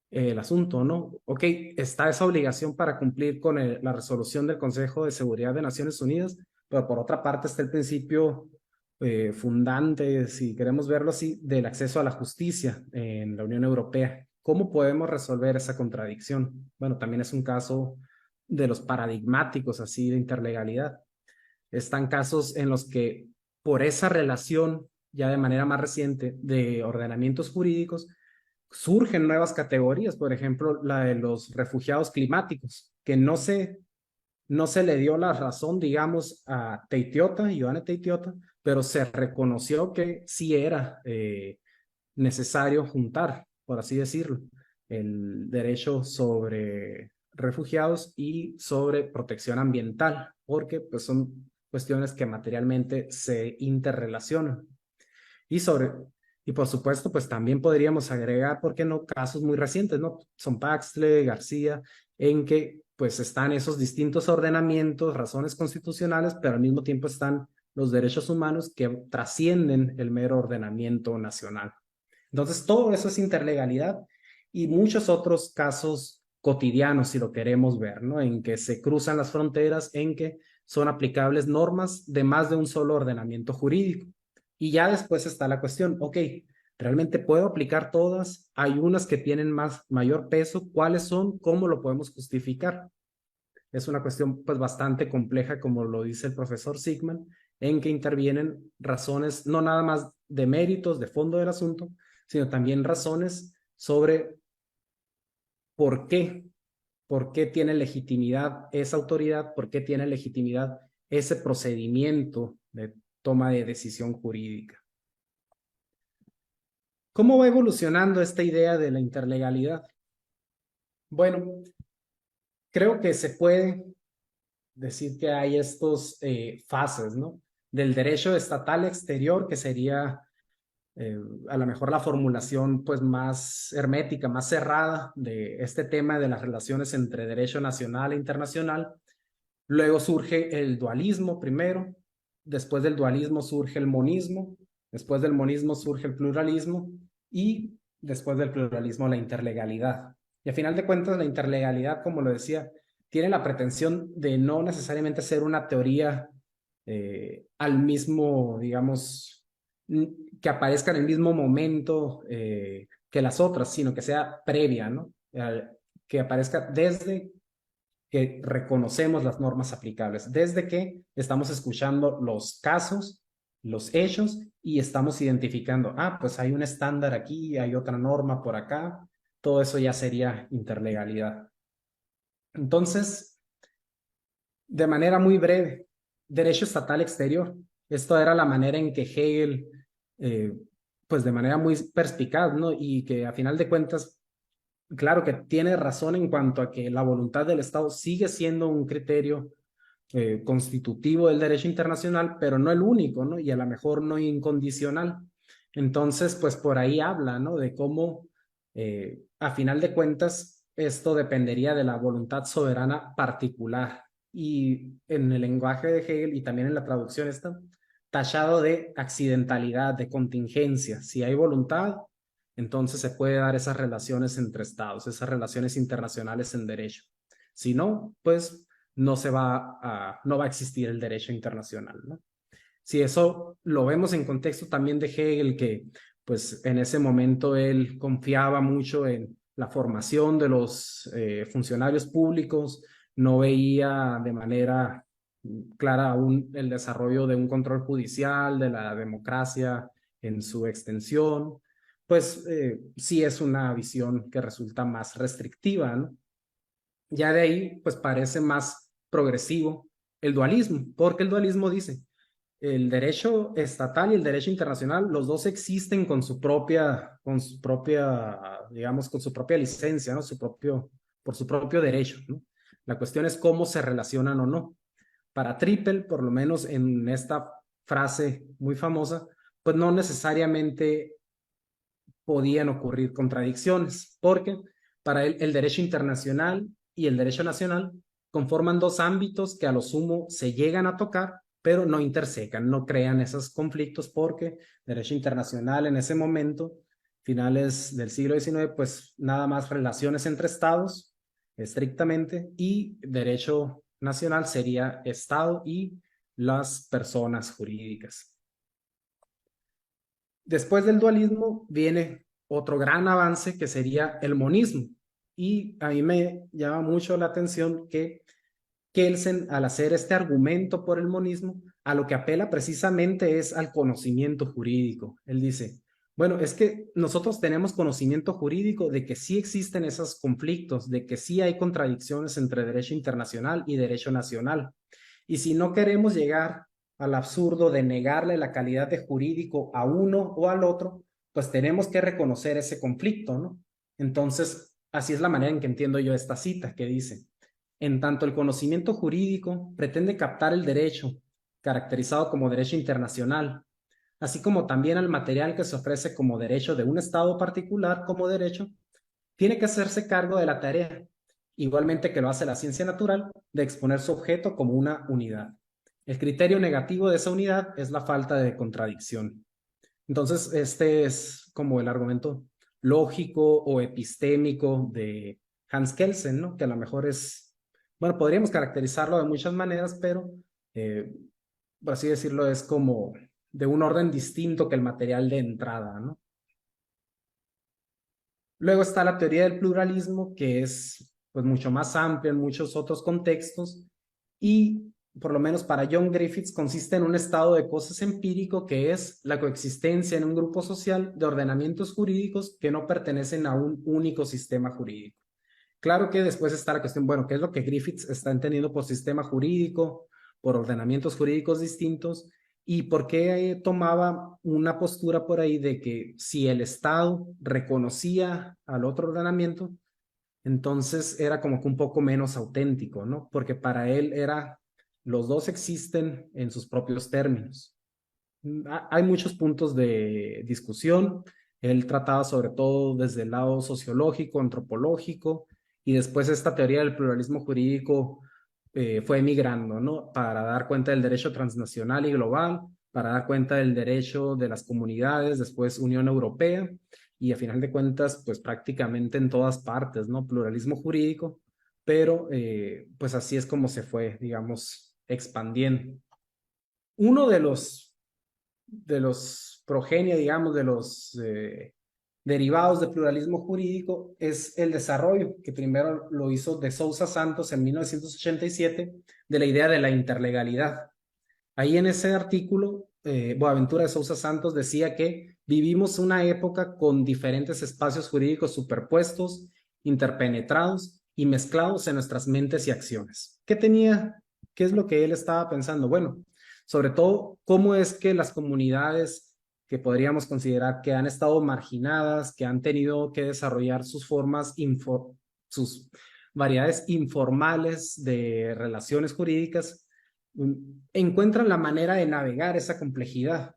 el asunto, ¿no? Ok, está esa obligación para cumplir con la resolución del Consejo de Seguridad de Naciones Unidas, pero por otra parte está el principio fundante, si queremos verlo así, del acceso a la justicia en la Unión Europea. ¿Cómo podemos resolver esa contradicción? Bueno, también es un caso de los paradigmáticos así de interlegalidad. Están casos en los que por esa relación, ya de manera más reciente, de ordenamientos jurídicos, surgen nuevas categorías, por ejemplo, la de los refugiados climáticos, que no se le dio la razón, digamos, a Teitiota, Ioane Teitiota, pero se reconoció que sí era necesario juntar, por así decirlo, el derecho sobre refugiados y sobre protección ambiental, porque pues son cuestiones que materialmente se interrelacionan. Y por supuesto, pues también podríamos agregar, ¿por qué no?, casos muy recientes, ¿no? Son Paxle, García, en que pues están esos distintos ordenamientos, razones constitucionales, pero al mismo tiempo están los derechos humanos que trascienden el mero ordenamiento nacional. Entonces, todo eso es interlegalidad y muchos otros casos cotidianos, si lo queremos ver, ¿no?, en que se cruzan las fronteras, en que son aplicables normas de más de un solo ordenamiento jurídico. Y ya después está la cuestión, ok, ¿realmente puedo aplicar todas? Hay unas que tienen mayor peso, ¿cuáles son? ¿Cómo lo podemos justificar? Es una cuestión pues bastante compleja, como lo dice el profesor Sigman, en que intervienen razones no nada más de méritos, de fondo del asunto, sino también razones sobre por qué tiene legitimidad esa autoridad, por qué tiene legitimidad ese procedimiento de toma de decisión jurídica. ¿Cómo va evolucionando esta idea de la interlegalidad? Bueno, creo que se puede decir que hay estos fases, ¿no? Del derecho estatal exterior, que sería a lo mejor la formulación pues más hermética, más cerrada de este tema de las relaciones entre derecho nacional e internacional. Luego surge el dualismo primero, después del dualismo surge el monismo, después del monismo surge el pluralismo y después del pluralismo la interlegalidad. Y a final de cuentas la interlegalidad, como lo decía, tiene la pretensión de no necesariamente ser una teoría al mismo, digamos, que aparezca en el mismo momento que las otras, sino que sea previa, ¿no? Que aparezca desde que reconocemos las normas aplicables, desde que estamos escuchando los casos, los hechos y estamos identificando, pues hay un estándar aquí, hay otra norma por acá, todo eso ya sería interlegalidad. Entonces, de manera muy breve, derecho estatal exterior. Esto era la manera en que Hegel, pues de manera muy perspicaz, ¿no? Y que a final de cuentas, claro que tiene razón en cuanto a que la voluntad del Estado sigue siendo un criterio constitutivo del derecho internacional, pero no el único, ¿no? Y a lo mejor no incondicional. Entonces, pues por ahí habla, ¿no? De cómo, a final de cuentas, esto dependería de la voluntad soberana particular. Y en el lenguaje de Hegel y también en la traducción está tachado de accidentalidad, de contingencia. Si hay voluntad, entonces se puede dar esas relaciones entre estados, esas relaciones internacionales en derecho. Si no, pues no va a existir el derecho internacional, ¿no? Si eso lo vemos en contexto también de Hegel, que pues en ese momento él confiaba mucho en la formación de los funcionarios públicos, no veía de manera clara aún el desarrollo de un control judicial, de la democracia en su extensión, pues sí es una visión que resulta más restrictiva, ¿no? Ya de ahí, pues parece más progresivo el dualismo, porque el dualismo dice, el derecho estatal y el derecho internacional, los dos existen digamos, con su propia licencia, ¿no? Por su propio derecho, ¿no? La cuestión es cómo se relacionan o no. Para Trippel, por lo menos en esta frase muy famosa, pues no necesariamente podían ocurrir contradicciones, porque para él el derecho internacional y el derecho nacional conforman dos ámbitos que a lo sumo se llegan a tocar, pero no intersecan, no crean esos conflictos, porque derecho internacional en ese momento, finales del siglo XIX, pues nada más relaciones entre estados, estrictamente, y derecho nacional sería Estado y las personas jurídicas. Después del dualismo viene otro gran avance que sería el monismo. Y a mí me llama mucho la atención que Kelsen, al hacer este argumento por el monismo, a lo que apela precisamente es al conocimiento jurídico. Él dice, bueno, es que nosotros tenemos conocimiento jurídico de que sí existen esos conflictos, de que sí hay contradicciones entre derecho internacional y derecho nacional. Y si no queremos llegar al absurdo de negarle la calidad de jurídico a uno o al otro, pues tenemos que reconocer ese conflicto, ¿no? Entonces, así es la manera en que entiendo yo esta cita que dice, en tanto el conocimiento jurídico pretende captar el derecho, caracterizado como derecho internacional, así como también al material que se ofrece como derecho de un Estado particular como derecho, tiene que hacerse cargo de la tarea, igualmente que lo hace la ciencia natural, de exponer su objeto como una unidad. El criterio negativo de esa unidad es la falta de contradicción. Entonces, este es como el argumento lógico o epistémico de Hans Kelsen, ¿no? Que a lo mejor es, bueno, podríamos caracterizarlo de muchas maneras, pero por así decirlo, es como de un orden distinto que el material de entrada, ¿no? Luego está la teoría del pluralismo, que es pues mucho más amplia en muchos otros contextos y por lo menos para John Griffiths consiste en un estado de cosas empírico que es la coexistencia en un grupo social de ordenamientos jurídicos que no pertenecen a un único sistema jurídico. Claro que después está la cuestión, bueno, ¿qué es lo que Griffiths está entendiendo por sistema jurídico, por ordenamientos jurídicos distintos? ¿Y por qué tomaba una postura por ahí de que si el Estado reconocía al otro ordenamiento, entonces era como que un poco menos auténtico, ¿no? Porque para él era, los dos existen en sus propios términos. Hay muchos puntos de discusión. Él trataba sobre todo desde el lado sociológico, antropológico, y después esta teoría del pluralismo jurídico fue migrando, ¿no? Para dar cuenta del derecho transnacional y global, para dar cuenta del derecho de las comunidades, después Unión Europea, y a final de cuentas, pues prácticamente en todas partes, ¿no? Pluralismo jurídico, pero pues así es como se fue, digamos, expandiendo. Uno de los progenies, digamos, de los derivados del pluralismo jurídico es el desarrollo, que primero lo hizo de Sousa Santos en 1987, de la idea de la interlegalidad. Ahí en ese artículo, Boaventura de Sousa Santos decía que vivimos una época con diferentes espacios jurídicos superpuestos, interpenetrados y mezclados en nuestras mentes y acciones. ¿Qué es lo que él estaba pensando? Bueno, sobre todo, cómo es que las comunidades que podríamos considerar que han estado marginadas, que han tenido que desarrollar sus sus variedades informales de relaciones jurídicas, encuentran la manera de navegar esa complejidad.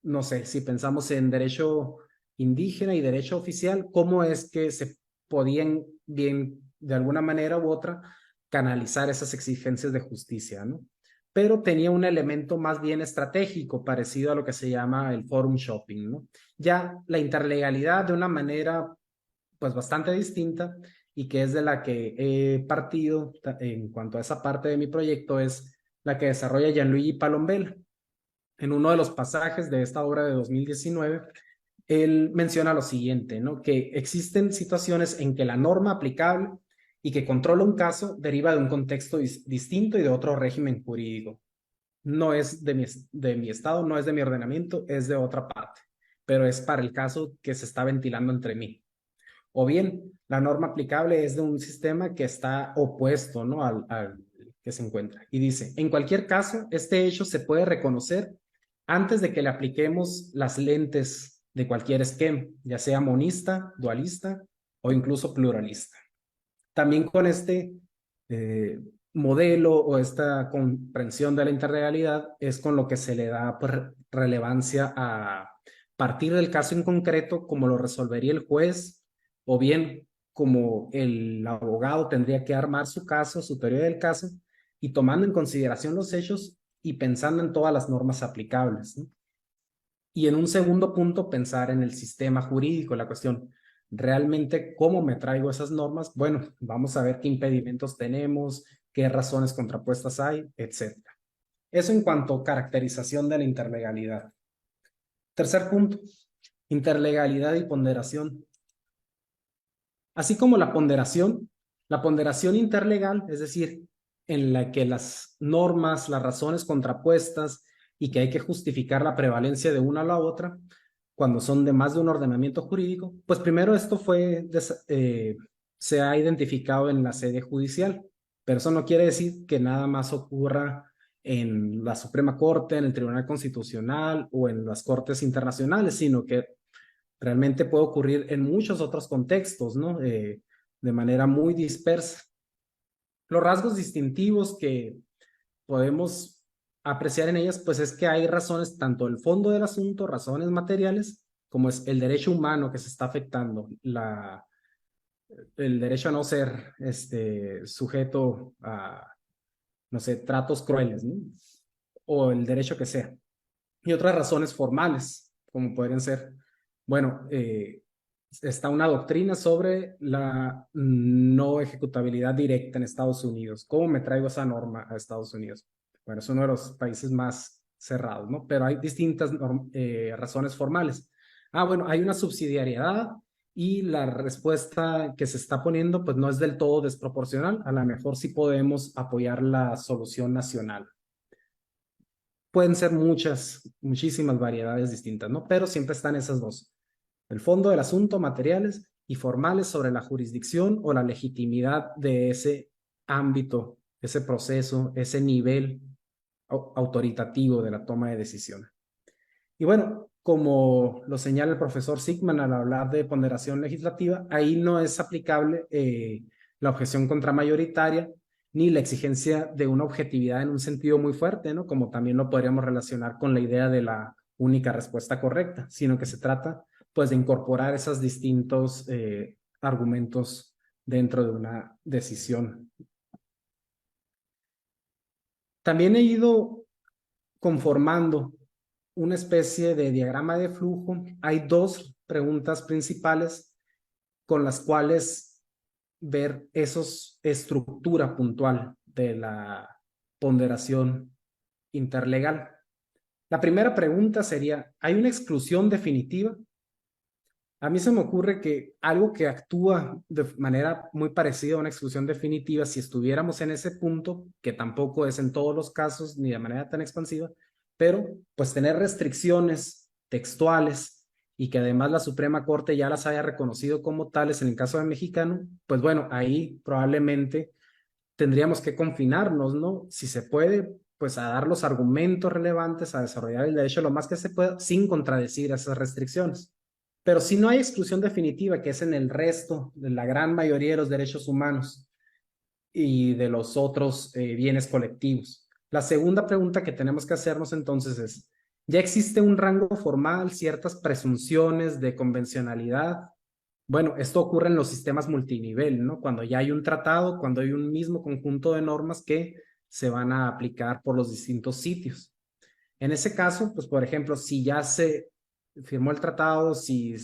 No sé, si pensamos en derecho indígena y derecho oficial, ¿cómo es que se podían bien, de alguna manera u otra, canalizar esas exigencias de justicia, ¿no? Pero tenía un elemento más bien estratégico, parecido a lo que se llama el forum shopping, ¿no? Ya la interlegalidad de una manera pues bastante distinta y que es de la que he partido en cuanto a esa parte de mi proyecto es la que desarrolla Gianluigi Palombella. En uno de los pasajes de esta obra de 2019, él menciona lo siguiente, ¿no? Que existen situaciones en que la norma aplicable y que controla un caso deriva de un contexto distinto y de otro régimen jurídico. No es de mi estado, no es de mi ordenamiento, es de otra parte, pero es para el caso que se está ventilando entre mí. O bien, la norma aplicable es de un sistema que está opuesto, ¿no? al que se encuentra. Y dice, en cualquier caso, este hecho se puede reconocer antes de que le apliquemos las lentes de cualquier esquema, ya sea monista, dualista o incluso pluralista. También con este modelo o esta comprensión de la interlegalidad es con lo que se le da pues, relevancia a partir del caso en concreto, como lo resolvería el juez, o bien como el abogado tendría que armar su caso, su teoría del caso, y tomando en consideración los hechos y pensando en todas las normas aplicables, ¿no? Y en un segundo punto, pensar en el sistema jurídico, la cuestión, ¿realmente cómo me traigo esas normas? Bueno, vamos a ver qué impedimentos tenemos, qué razones contrapuestas hay, etc. Eso en cuanto a caracterización de la interlegalidad. Tercer punto, interlegalidad y ponderación. Así como la ponderación interlegal, es decir, en la que las normas, las razones contrapuestas y que hay que justificar la prevalencia de una a la otra, cuando son de más de un ordenamiento jurídico, pues primero esto se ha identificado en la sede judicial, pero eso no quiere decir que nada más ocurra en la Suprema Corte, en el Tribunal Constitucional o en las Cortes Internacionales, sino que realmente puede ocurrir en muchos otros contextos, ¿no? De manera muy dispersa. Los rasgos distintivos que podemos apreciar en ellas, pues es que hay razones, tanto el fondo del asunto, razones materiales, como es el derecho humano que se está afectando, el derecho a no ser sujeto a, no sé, tratos crueles, ¿no? O el derecho que sea. Y otras razones formales, como podrían ser, bueno, está una doctrina sobre la no ejecutabilidad directa en Estados Unidos. ¿Cómo me traigo esa norma a Estados Unidos? Bueno, es uno de los países más cerrados, ¿no? Pero hay distintas razones formales. Bueno, hay una subsidiariedad y la respuesta que se está poniendo, pues no es del todo desproporcional. A lo mejor sí podemos apoyar la solución nacional. Pueden ser muchísimas variedades distintas, ¿no? Pero siempre están esas dos. El fondo del asunto, materiales y formales sobre la jurisdicción o la legitimidad de ese ámbito, ese proceso, ese nivel autoritativo de la toma de decisión. Y bueno, como lo señala el profesor Sigman al hablar de ponderación legislativa, ahí no es aplicable la objeción contramayoritaria ni la exigencia de una objetividad en un sentido muy fuerte, ¿no? Como también lo podríamos relacionar con la idea de la única respuesta correcta, sino que se trata pues de incorporar esos distintos argumentos dentro de una decisión. También he ido conformando una especie de diagrama de flujo. Hay dos preguntas principales con las cuales ver esos estructura puntual de la ponderación interlegal. La primera pregunta sería, ¿hay una exclusión definitiva? A mí se me ocurre que algo que actúa de manera muy parecida a una exclusión definitiva, si estuviéramos en ese punto, que tampoco es en todos los casos ni de manera tan expansiva, pero pues tener restricciones textuales y que además la Suprema Corte ya las haya reconocido como tales en el caso de mexicano, pues bueno, ahí probablemente tendríamos que confinarnos, ¿no? Si se puede, pues a dar los argumentos relevantes, a desarrollar el derecho lo más que se pueda sin contradecir esas restricciones. Pero si no hay exclusión definitiva, que es en el resto de la gran mayoría de los derechos humanos y de los otros bienes colectivos. La segunda pregunta que tenemos que hacernos entonces es, ¿ya existe un rango formal, ciertas presunciones de convencionalidad? Bueno, esto ocurre en los sistemas multinivel, ¿no? Cuando ya hay un tratado, cuando hay un mismo conjunto de normas que se van a aplicar por los distintos sitios. En ese caso, pues por ejemplo, si ya se firmó el tratado, si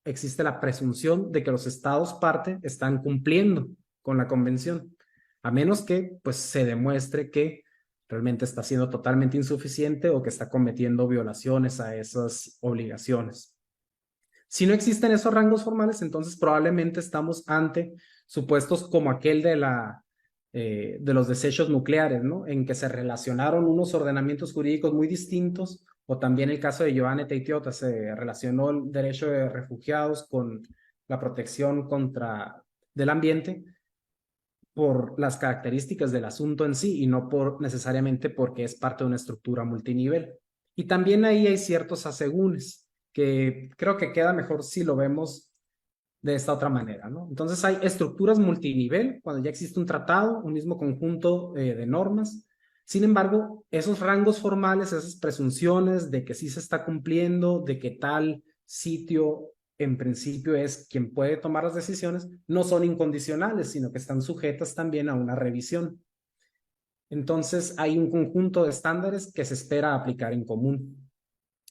existe la presunción de que los estados parte están cumpliendo con la convención, a menos que pues se demuestre que realmente está siendo totalmente insuficiente o que está cometiendo violaciones a esas obligaciones. Si no existen esos rangos formales, entonces probablemente estamos ante supuestos como aquel de los desechos nucleares, ¿no? En que se relacionaron unos ordenamientos jurídicos muy distintos, o también el caso de Giovanni Teitiota, se relacionó el derecho de refugiados con la protección del ambiente por las características del asunto en sí y no necesariamente porque es parte de una estructura multinivel. Y también ahí hay ciertos asegúnes que creo que queda mejor si lo vemos de esta otra manera, ¿no? Entonces hay estructuras multinivel cuando ya existe un tratado, un mismo conjunto de normas. Sin embargo, esos rangos formales, esas presunciones de que sí se está cumpliendo, de que tal sitio en principio es quien puede tomar las decisiones, no son incondicionales, sino que están sujetas también a una revisión. Entonces hay un conjunto de estándares que se espera aplicar en común.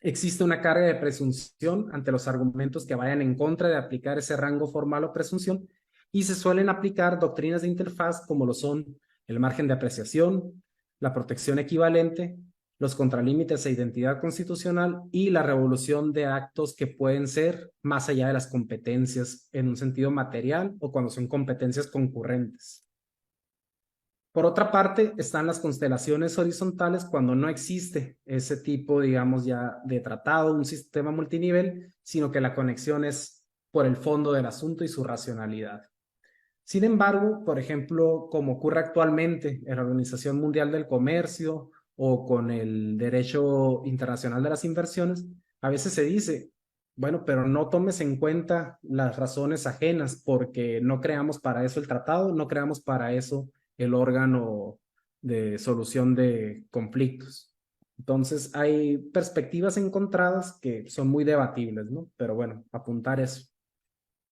Existe una carga de presunción ante los argumentos que vayan en contra de aplicar ese rango formal o presunción y se suelen aplicar doctrinas de interfaz como lo son el margen de apreciación, la protección equivalente, los contralímites e identidad constitucional y la revolución de actos que pueden ser más allá de las competencias en un sentido material o cuando son competencias concurrentes. Por otra parte, están las constelaciones horizontales cuando no existe ese tipo, digamos, ya de tratado, un sistema multinivel, sino que la conexión es por el fondo del asunto y su racionalidad. Sin embargo, por ejemplo, como ocurre actualmente en la Organización Mundial del Comercio o con el derecho internacional de las inversiones, a veces se dice, bueno, pero no tomes en cuenta las razones ajenas porque no creamos para eso el tratado, no creamos para eso el órgano de solución de conflictos. Entonces, hay perspectivas encontradas que son muy debatibles, ¿no? Pero bueno, apuntar eso.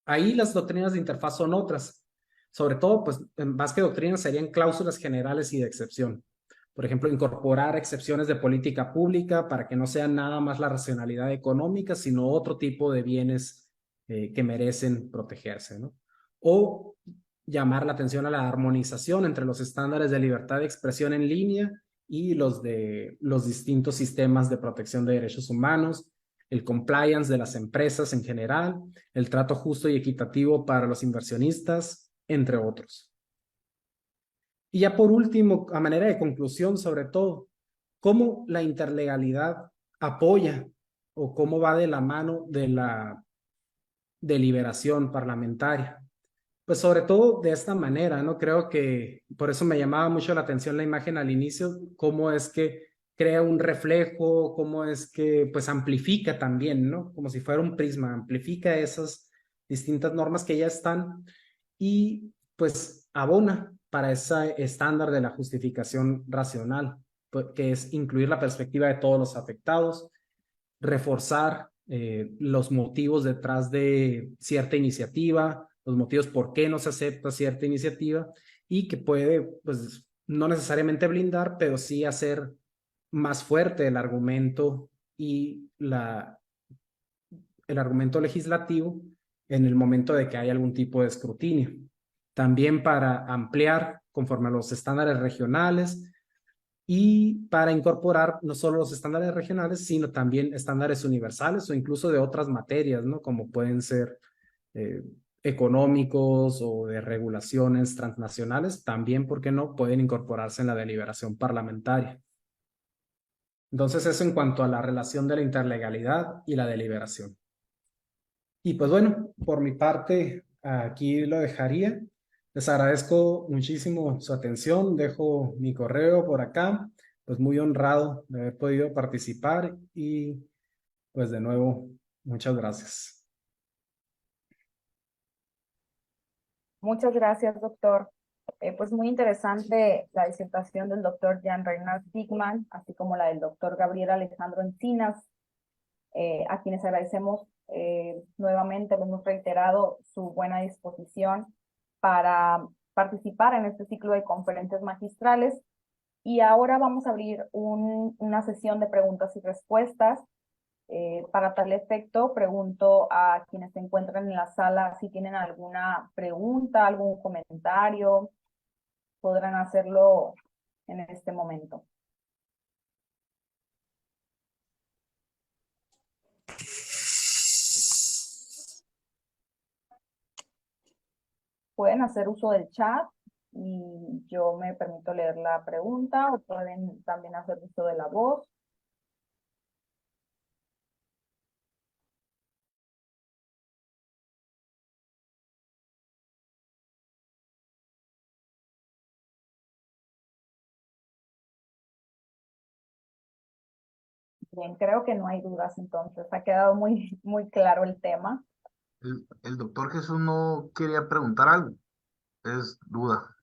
Ahí las doctrinas de interfaz son otras. Sobre todo, pues, más que doctrinas serían cláusulas generales y de excepción. Por ejemplo, incorporar excepciones de política pública para que no sea nada más la racionalidad económica, sino otro tipo de bienes que merecen protegerse, ¿no? O llamar la atención a la armonización entre los estándares de libertad de expresión en línea y los de los distintos sistemas de protección de derechos humanos, el compliance de las empresas en general, el trato justo y equitativo para los inversionistas, entre otros. Y ya por último, a manera de conclusión sobre todo, cómo la interlegalidad apoya o cómo va de la mano de la deliberación parlamentaria. Pues sobre todo de esta manera, ¿no? Creo que por eso me llamaba mucho la atención la imagen al inicio, cómo es que crea un reflejo, cómo es que pues amplifica también, ¿no? Como si fuera un prisma, amplifica esas distintas normas que ya están y pues abona para ese estándar de la justificación racional, que es incluir la perspectiva de todos los afectados, reforzar los motivos detrás de cierta iniciativa, los motivos por qué no se acepta cierta iniciativa y que puede, pues, no necesariamente blindar, pero sí hacer más fuerte el argumento y el argumento legislativo en el momento de que hay algún tipo de escrutinio. También para ampliar conforme a los estándares regionales y para incorporar no solo los estándares regionales, sino también estándares universales o incluso de otras materias, ¿no? Como pueden ser eh, económicos o de regulaciones transnacionales, también, ¿por qué no?, pueden incorporarse en la deliberación parlamentaria. Entonces, eso en cuanto a la relación de la interlegalidad y la deliberación. Y pues bueno, por mi parte, aquí lo dejaría. Les agradezco muchísimo su atención. Dejo mi correo por acá. Pues muy honrado de haber podido participar y pues de nuevo, muchas gracias. Muchas gracias, doctor. Pues muy interesante la disertación del doctor Jan Reinhard Dickmann, así como la del doctor Gabriel Alejandro Encinas, a quienes agradecemos nuevamente, lo hemos reiterado, su buena disposición para participar en este ciclo de conferencias magistrales. Y ahora vamos a abrir una sesión de preguntas y respuestas. Para tal efecto, pregunto a quienes se encuentran en la sala si tienen alguna pregunta, algún comentario, podrán hacerlo en este momento. pueden hacer uso del chat y yo me permito leer la pregunta o pueden también hacer uso de la voz. Bien, creo que no hay dudas entonces. Ha quedado muy claro el tema. El doctor Jesús no quería preguntar algo. Es duda.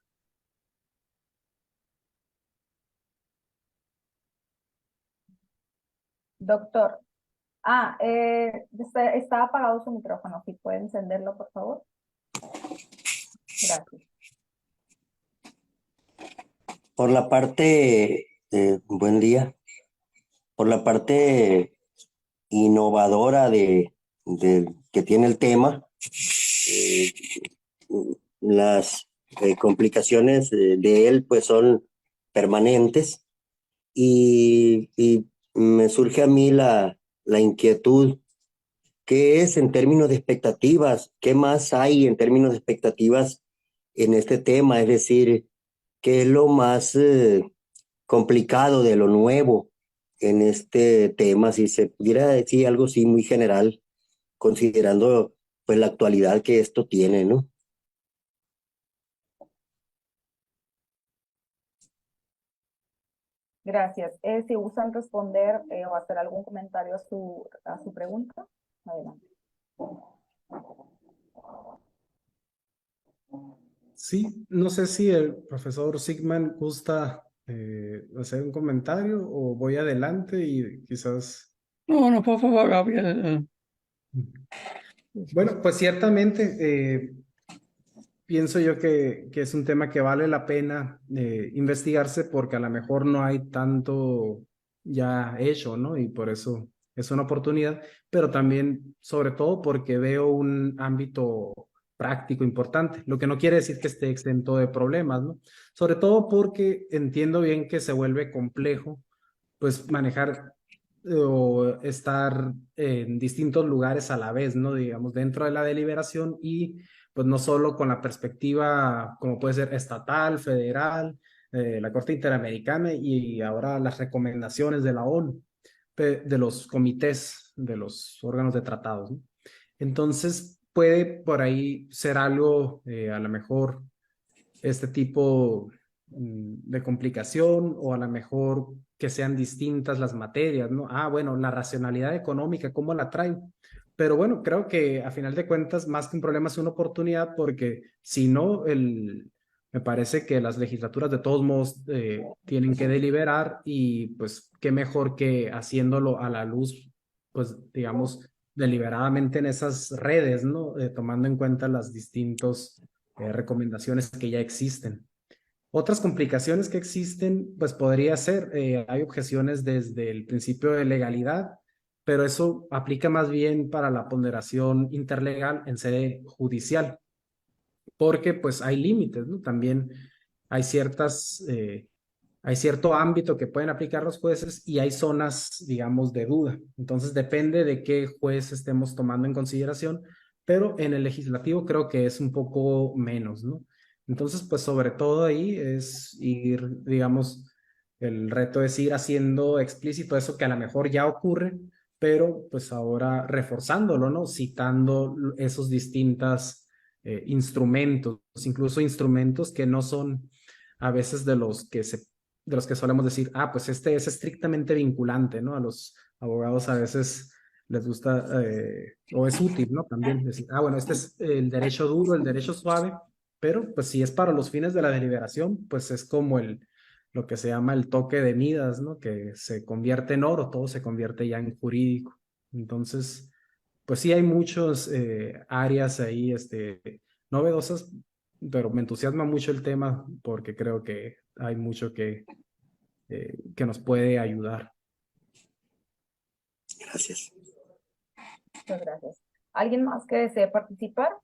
Doctor. Está apagado su micrófono. Si puede encenderlo, por favor. Gracias. Por la parte, buen día, por la parte innovadora que tiene el tema, eh, las complicaciones de él pues son permanentes y me surge a mí la inquietud. ¿Qué es en términos de expectativas? ¿Qué más hay en términos de expectativas en este tema? Es decir, ¿qué es lo más complicado de lo nuevo en este tema? Si se pudiera decir algo así muy general, considerando pues la actualidad que esto tiene, ¿no? Gracias. Si gustan responder o hacer algún comentario a su pregunta, adelante. Sí, no sé si el profesor Sigman gusta hacer un comentario o voy adelante y quizás... No, no, por favor, Gabriel. Bueno, pues ciertamente pienso yo que es un tema que vale la pena investigarse porque a lo mejor no hay tanto ya hecho, ¿no? Y por eso es una oportunidad, pero también, sobre todo, porque veo un ámbito práctico importante, lo que no quiere decir que esté exento de problemas, ¿no? Sobre todo porque entiendo bien que se vuelve complejo, pues manejar o estar en distintos lugares a la vez, ¿no? Digamos, dentro de la deliberación y pues no solo con la perspectiva como puede ser estatal, federal, la Corte Interamericana y ahora las recomendaciones de la ONU, de los comités, de los órganos de tratados, ¿no? Entonces puede por ahí ser algo a lo mejor este tipo de complicación o a lo mejor que sean distintas las materias, ¿no? Ah, bueno, la racionalidad económica, ¿cómo la traigo? Pero bueno, creo que a final de cuentas, más que un problema, es una oportunidad porque si no, me parece que las legislaturas de todos modos tienen que deliberar y pues qué mejor que haciéndolo a la luz, pues digamos, deliberadamente en esas redes, ¿no? Tomando en cuenta las distintos recomendaciones que ya existen. Otras complicaciones que existen, pues podría ser, hay objeciones desde el principio de legalidad, pero eso aplica más bien para la ponderación interlegal en sede judicial, porque pues hay límites, ¿no? También hay hay cierto ámbito que pueden aplicar los jueces y hay zonas, digamos, de duda. Entonces depende de qué juez estemos tomando en consideración, pero en el legislativo creo que es un poco menos, ¿no? Entonces, pues sobre todo ahí es ir, digamos, el reto es ir haciendo explícito eso que a lo mejor ya ocurre, pero pues ahora reforzándolo, ¿no? Citando esos distintos instrumentos, incluso instrumentos que no son a veces de los que solemos decir, ah, pues este es estrictamente vinculante, ¿no? A los abogados a veces les gusta, o es útil, ¿no? También decir, ah, bueno, este es el derecho duro, el derecho suave, pero pues si es para los fines de la deliberación, pues es como lo que se llama el toque de Midas, ¿no? Que se convierte en oro, todo se convierte ya en jurídico. Entonces, pues sí hay muchas áreas ahí, novedosas, pero me entusiasma mucho el tema porque creo que hay mucho que nos puede ayudar. Gracias. Muchas gracias. ¿Alguien más que desee participar?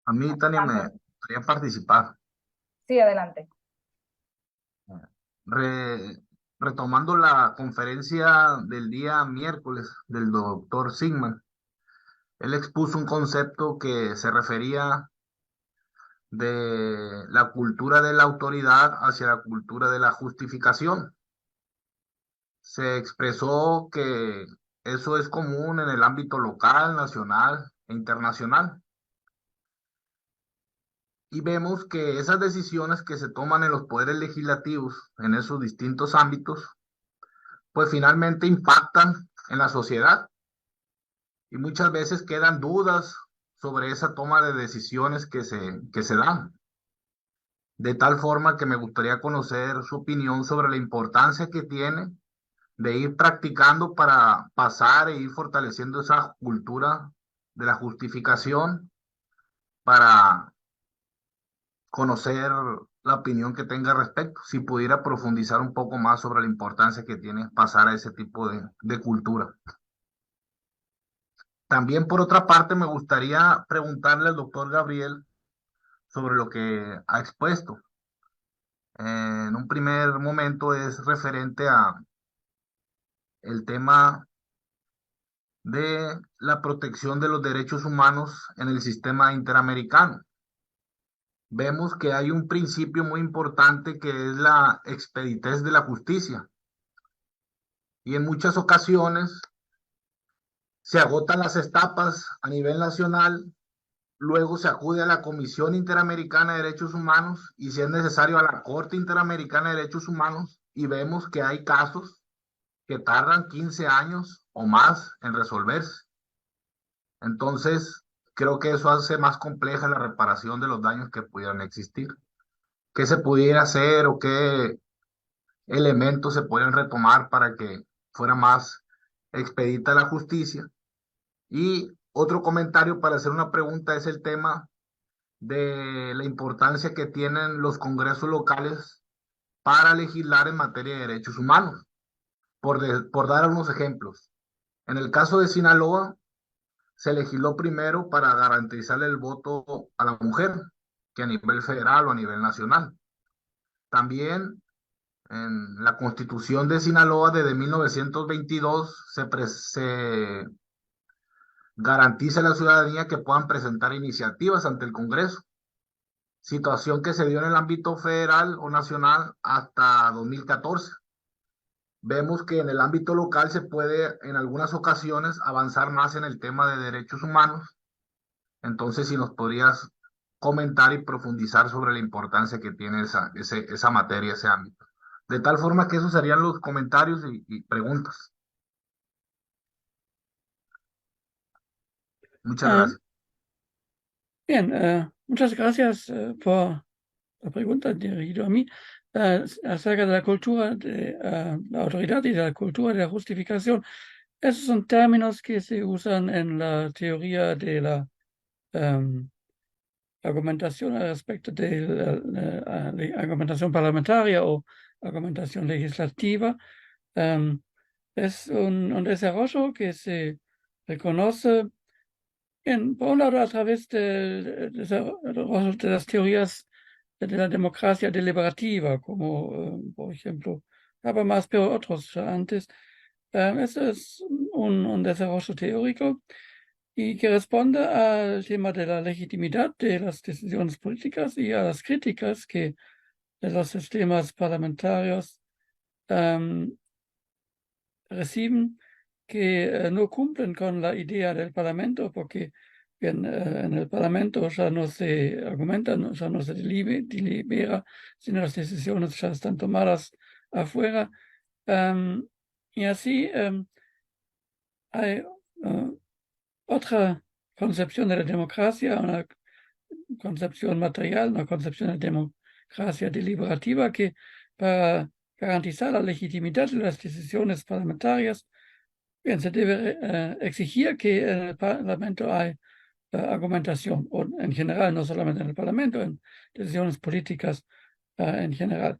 A mí, Tania, me gustaría participar. Sí, adelante. retomando la conferencia del día miércoles del doctor Sigman, él expuso un concepto que se refería de la cultura de la autoridad hacia la cultura de la justificación. Se expresó que eso es común en el ámbito local, nacional e internacional. Y vemos que esas decisiones que se toman en los poderes legislativos, en esos distintos ámbitos, pues finalmente impactan en la sociedad. Y muchas veces quedan dudas sobre esa toma de decisiones que se dan. De tal forma que me gustaría conocer su opinión sobre la importancia que tiene de ir practicando para pasar e ir fortaleciendo esa cultura de la justificación para conocer la opinión que tenga al respecto. Si pudiera profundizar un poco más sobre la importancia que tiene pasar a ese tipo de cultura. También, por otra parte, me gustaría preguntarle al doctor Gabriel sobre lo que ha expuesto. En un primer momento es referente a el tema de la protección de los derechos humanos en el sistema interamericano. Vemos que hay un principio muy importante que es la expeditez de la justicia. Y en muchas ocasiones se agotan las etapas a nivel nacional, luego se acude a la Comisión Interamericana de Derechos Humanos y si es necesario a la Corte Interamericana de Derechos Humanos y vemos que hay casos que tardan 15 años o más en resolverse. Entonces, creo que eso hace más compleja la reparación de los daños que pudieran existir. ¿Qué se pudiera hacer o qué elementos se podrían retomar para que fuera más expedita la justicia? Y otro comentario para hacer una pregunta es el tema de la importancia que tienen los congresos locales para legislar en materia de derechos humanos. Por dar algunos ejemplos. En el caso de Sinaloa, se legisló primero para garantizarle el voto a la mujer, que a nivel federal o a nivel nacional. También en la Constitución de Sinaloa desde 1922 se garantiza a la ciudadanía que puedan presentar iniciativas ante el Congreso, situación que se dio en el ámbito federal o nacional hasta 2014. Vemos que en el ámbito local se puede en algunas ocasiones avanzar más en el tema de derechos humanos. Entonces, si nos podrías comentar y profundizar sobre la importancia que tiene esa materia, ese ámbito. De tal forma que esos serían los comentarios y preguntas. Muchas gracias. Bien, muchas gracias por la pregunta dirigida a mí acerca de la cultura de la autoridad y de la cultura de la justificación. Esos son términos que se usan en la teoría de la argumentación al respecto de la argumentación parlamentaria o argumentación legislativa. Es un desarrollo que se reconoce por un lado a través del desarrollo de las teorías de la democracia deliberativa, como por ejemplo Habermas, pero otros ya antes. Eso es un desarrollo teórico y que responde al tema de la legitimidad de las decisiones políticas y a las críticas que de los sistemas parlamentarios reciben, que no cumplen con la idea del Parlamento, porque en el Parlamento ya no se argumenta, ya no se delibera, sino las decisiones ya están tomadas afuera. Y así hay otra concepción de la democracia, una concepción material, una concepción de democracia deliberativa que para garantizar la legitimidad de las decisiones parlamentarias, bien, se debe exigir que en el Parlamento hay argumentación, o en general, no solamente en el Parlamento, en decisiones políticas en general.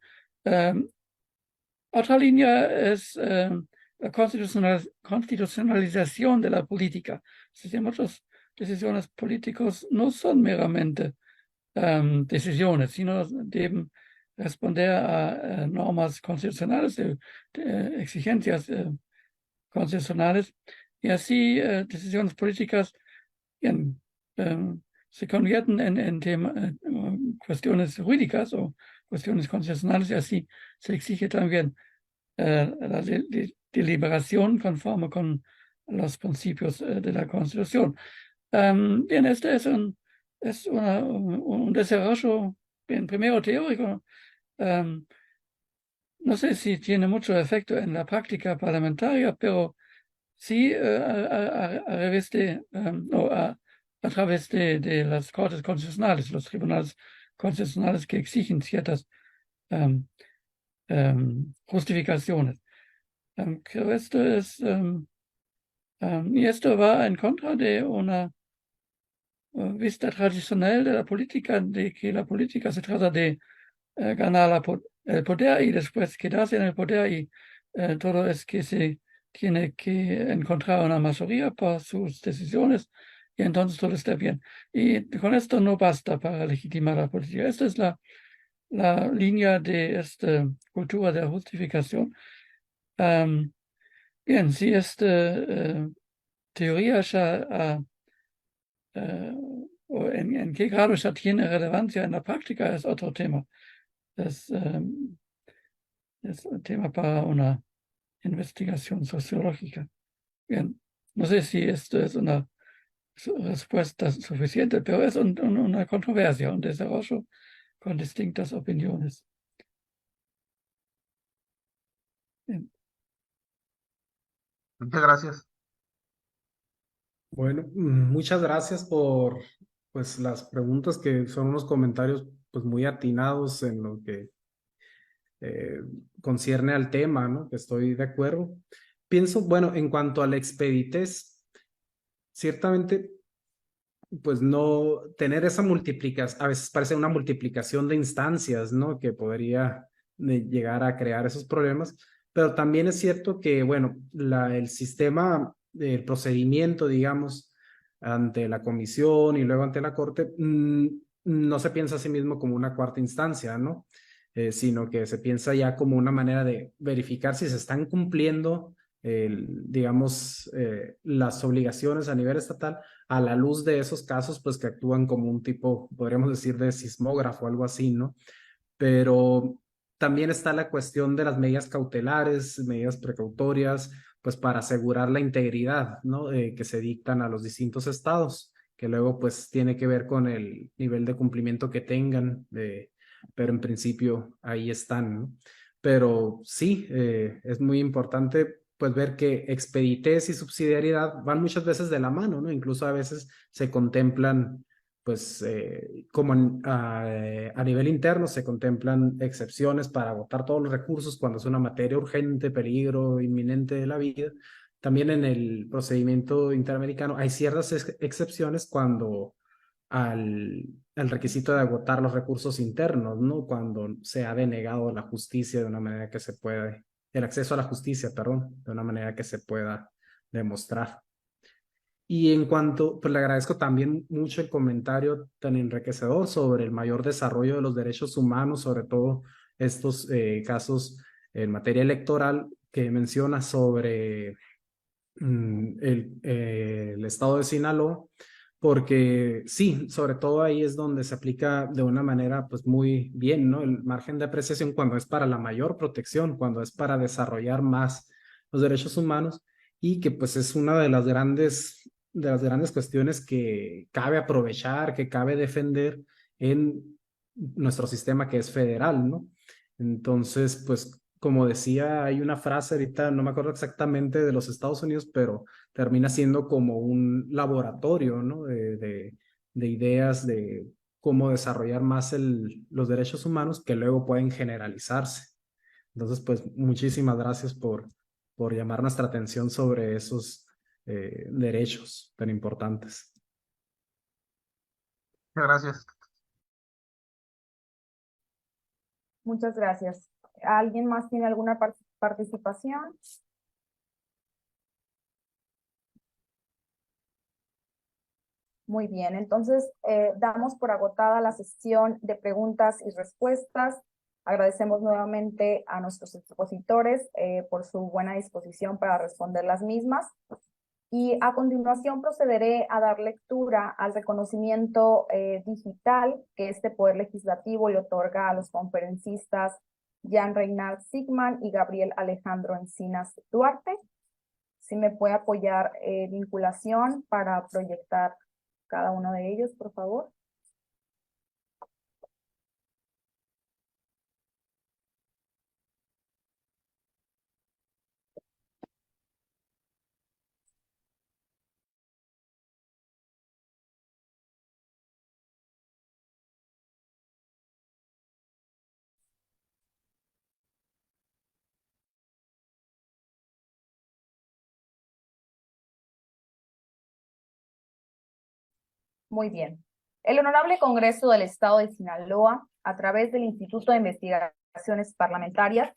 Otra línea es la constitucionalización de la política. Muchas decisiones políticas no son meramente decisiones, sino deben responder a normas constitucionales, de exigencias constitucionales, y así decisiones políticas bien, se convierten en cuestiones jurídicas o cuestiones constitucionales, y así se exige también la deliberación conforme con los principios de la Constitución. Bien, este es un desarrollo, bien, primero teórico. No sé si tiene mucho efecto en la práctica parlamentaria, pero sí a través de las Cortes Constitucionales, los tribunales constitucionales que exigen ciertas justificaciones. Creo esto es, y esto va en contra de una vista tradicional de la política, de que la política se trata de ganar el poder y después quedarse en el poder, y todo es que se tiene que encontrar una mayoría por sus decisiones y entonces todo está bien. Y con esto no basta para legitimar la política. Esta es la línea de esta cultura de la justificación. Bien, si esta teoría ya o en qué grado ya tiene relevancia en la práctica es otro tema. Es un tema para una investigación sociológica. Bien, no sé si esto es una respuesta suficiente, pero es una controversia, un desarrollo con distintas opiniones. Bien. Muchas gracias. Bueno, muchas gracias por pues las preguntas, que son unos comentarios pues muy atinados en lo que eh, concierne al tema, ¿no? Que estoy de acuerdo. Pienso, bueno, en cuanto a la expeditez, ciertamente, pues no tener esa multiplicación, a veces parece una multiplicación de instancias, ¿no? Que podría llegar a crear esos problemas, pero también es cierto que, bueno, el sistema, el procedimiento, digamos, ante la comisión y luego ante la corte, no se piensa a sí mismo como una cuarta instancia, ¿no? Sino que se piensa ya como una manera de verificar si se están cumpliendo, digamos, las obligaciones a nivel estatal a la luz de esos casos, pues que actúan como un tipo, podríamos decir, de sismógrafo o algo así, ¿no? Pero también está la cuestión de las medidas cautelares, medidas precautorias, pues para asegurar la integridad, ¿no? Que se dictan a los distintos estados, que luego pues tiene que ver con el nivel de cumplimiento que tengan, pero en principio ahí están, ¿no? Pero sí, es muy importante pues ver que expeditez y subsidiariedad van muchas veces de la mano, ¿no? Incluso a veces se contemplan pues como a nivel interno se contemplan excepciones para agotar todos los recursos cuando es una materia urgente, peligro inminente de la vida. También en el procedimiento interamericano hay ciertas excepciones cuando al requisito de agotar los recursos internos, ¿no? Cuando se ha denegado la justicia de una manera que se puede, el acceso a la justicia, perdón, de una manera que se pueda demostrar. Y en cuanto, pues le agradezco también mucho el comentario tan enriquecedor sobre el mayor desarrollo de los derechos humanos, sobre todo estos casos en materia electoral que menciona sobre el estado de Sinaloa, porque sí, sobre todo ahí es donde se aplica de una manera pues muy bien, ¿no? El margen de apreciación cuando es para la mayor protección, cuando es para desarrollar más los derechos humanos, y que pues es una de las grandes cuestiones que cabe aprovechar, que cabe defender en nuestro sistema que es federal, ¿no? Entonces, pues como decía, hay una frase ahorita, no me acuerdo exactamente de los Estados Unidos, pero termina siendo como un laboratorio, ¿no? De ideas de cómo desarrollar más los derechos humanos que luego pueden generalizarse. Entonces, pues muchísimas gracias por llamar nuestra atención sobre esos derechos tan importantes. Muchas gracias. Muchas gracias. ¿Alguien más tiene alguna participación? Muy bien, entonces damos por agotada la sesión de preguntas y respuestas. Agradecemos nuevamente a nuestros expositores por su buena disposición para responder las mismas. Y a continuación procederé a dar lectura al reconocimiento digital que este Poder Legislativo le otorga a los conferencistas Jan Reinhard Sigman y Gabriel Alejandro Encinas Duarte. Si me puede apoyar vinculación para proyectar cada uno de ellos, por favor. Muy bien. El Honorable Congreso del Estado de Sinaloa, a través del Instituto de Investigaciones Parlamentarias,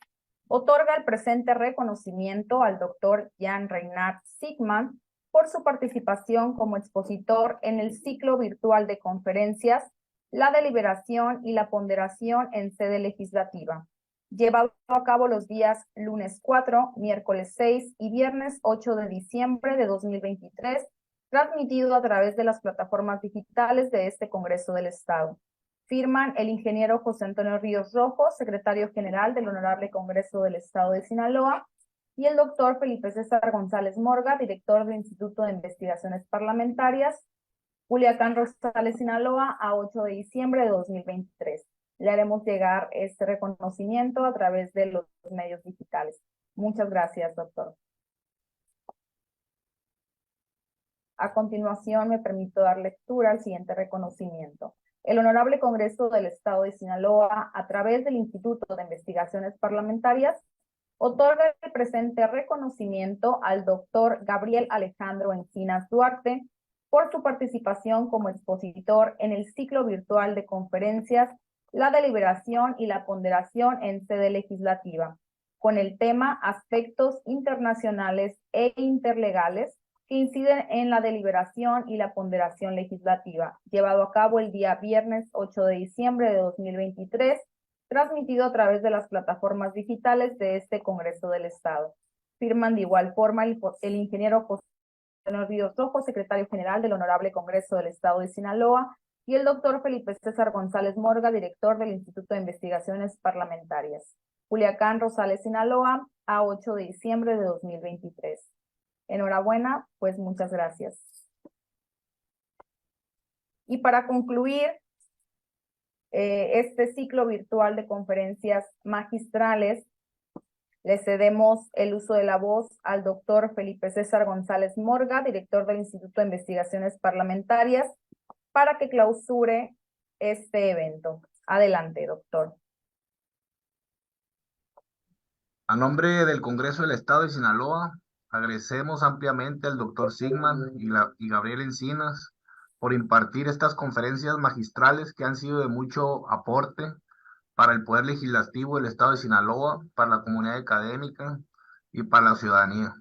otorga el presente reconocimiento al doctor Jan Reinhard Sigman por su participación como expositor en el ciclo virtual de conferencias La deliberación y la ponderación en sede legislativa, llevado a cabo los días lunes 4, miércoles 6 y viernes 8 de diciembre de 2023, transmitido a través de las plataformas digitales de este Congreso del Estado. Firman el ingeniero José Antonio Ríos Rojo, secretario general del Honorable Congreso del Estado de Sinaloa, y el doctor Felipe César González Morga, director del Instituto de Investigaciones Parlamentarias, Culiacán, Rosales, Sinaloa, a 8 de diciembre de 2023. Le haremos llegar este reconocimiento a través de los medios digitales. Muchas gracias, doctor. A continuación, me permito dar lectura al siguiente reconocimiento. El Honorable Congreso del Estado de Sinaloa, a través del Instituto de Investigaciones Parlamentarias, otorga el presente reconocimiento al doctor Gabriel Alejandro Encinas Duarte por su participación como expositor en el ciclo virtual de conferencias La deliberación y la ponderación en sede legislativa, con el tema Aspectos internacionales e interlegales que inciden en la deliberación y la ponderación legislativa, llevado a cabo el día viernes 8 de diciembre de 2023, transmitido a través de las plataformas digitales de este Congreso del Estado. Firman de igual forma el ingeniero José Antonio Ríos Rojo, secretario general del Honorable Congreso del Estado de Sinaloa, y el doctor Felipe César González Morga, director del Instituto de Investigaciones Parlamentarias. Culiacán, Rosales, Sinaloa, a 8 de diciembre de 2023. Enhorabuena, pues muchas gracias. Y para concluir este ciclo virtual de conferencias magistrales, le cedemos el uso de la voz al doctor Felipe César González Morga, director del Instituto de Investigaciones Parlamentarias, para que clausure este evento. Adelante, doctor. A nombre del Congreso del Estado de Sinaloa, agradecemos ampliamente al doctor Sigman y Gabriel Encinas por impartir estas conferencias magistrales que han sido de mucho aporte para el Poder Legislativo del Estado de Sinaloa, para la comunidad académica y para la ciudadanía.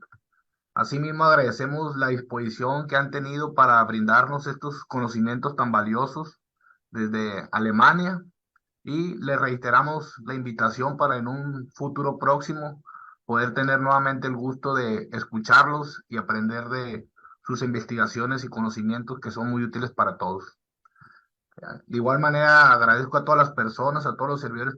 Asimismo, agradecemos la disposición que han tenido para brindarnos estos conocimientos tan valiosos desde Alemania y le reiteramos la invitación para en un futuro próximo poder tener nuevamente el gusto de escucharlos y aprender de sus investigaciones y conocimientos que son muy útiles para todos. De igual manera, agradezco a todas las personas, a todos los servidores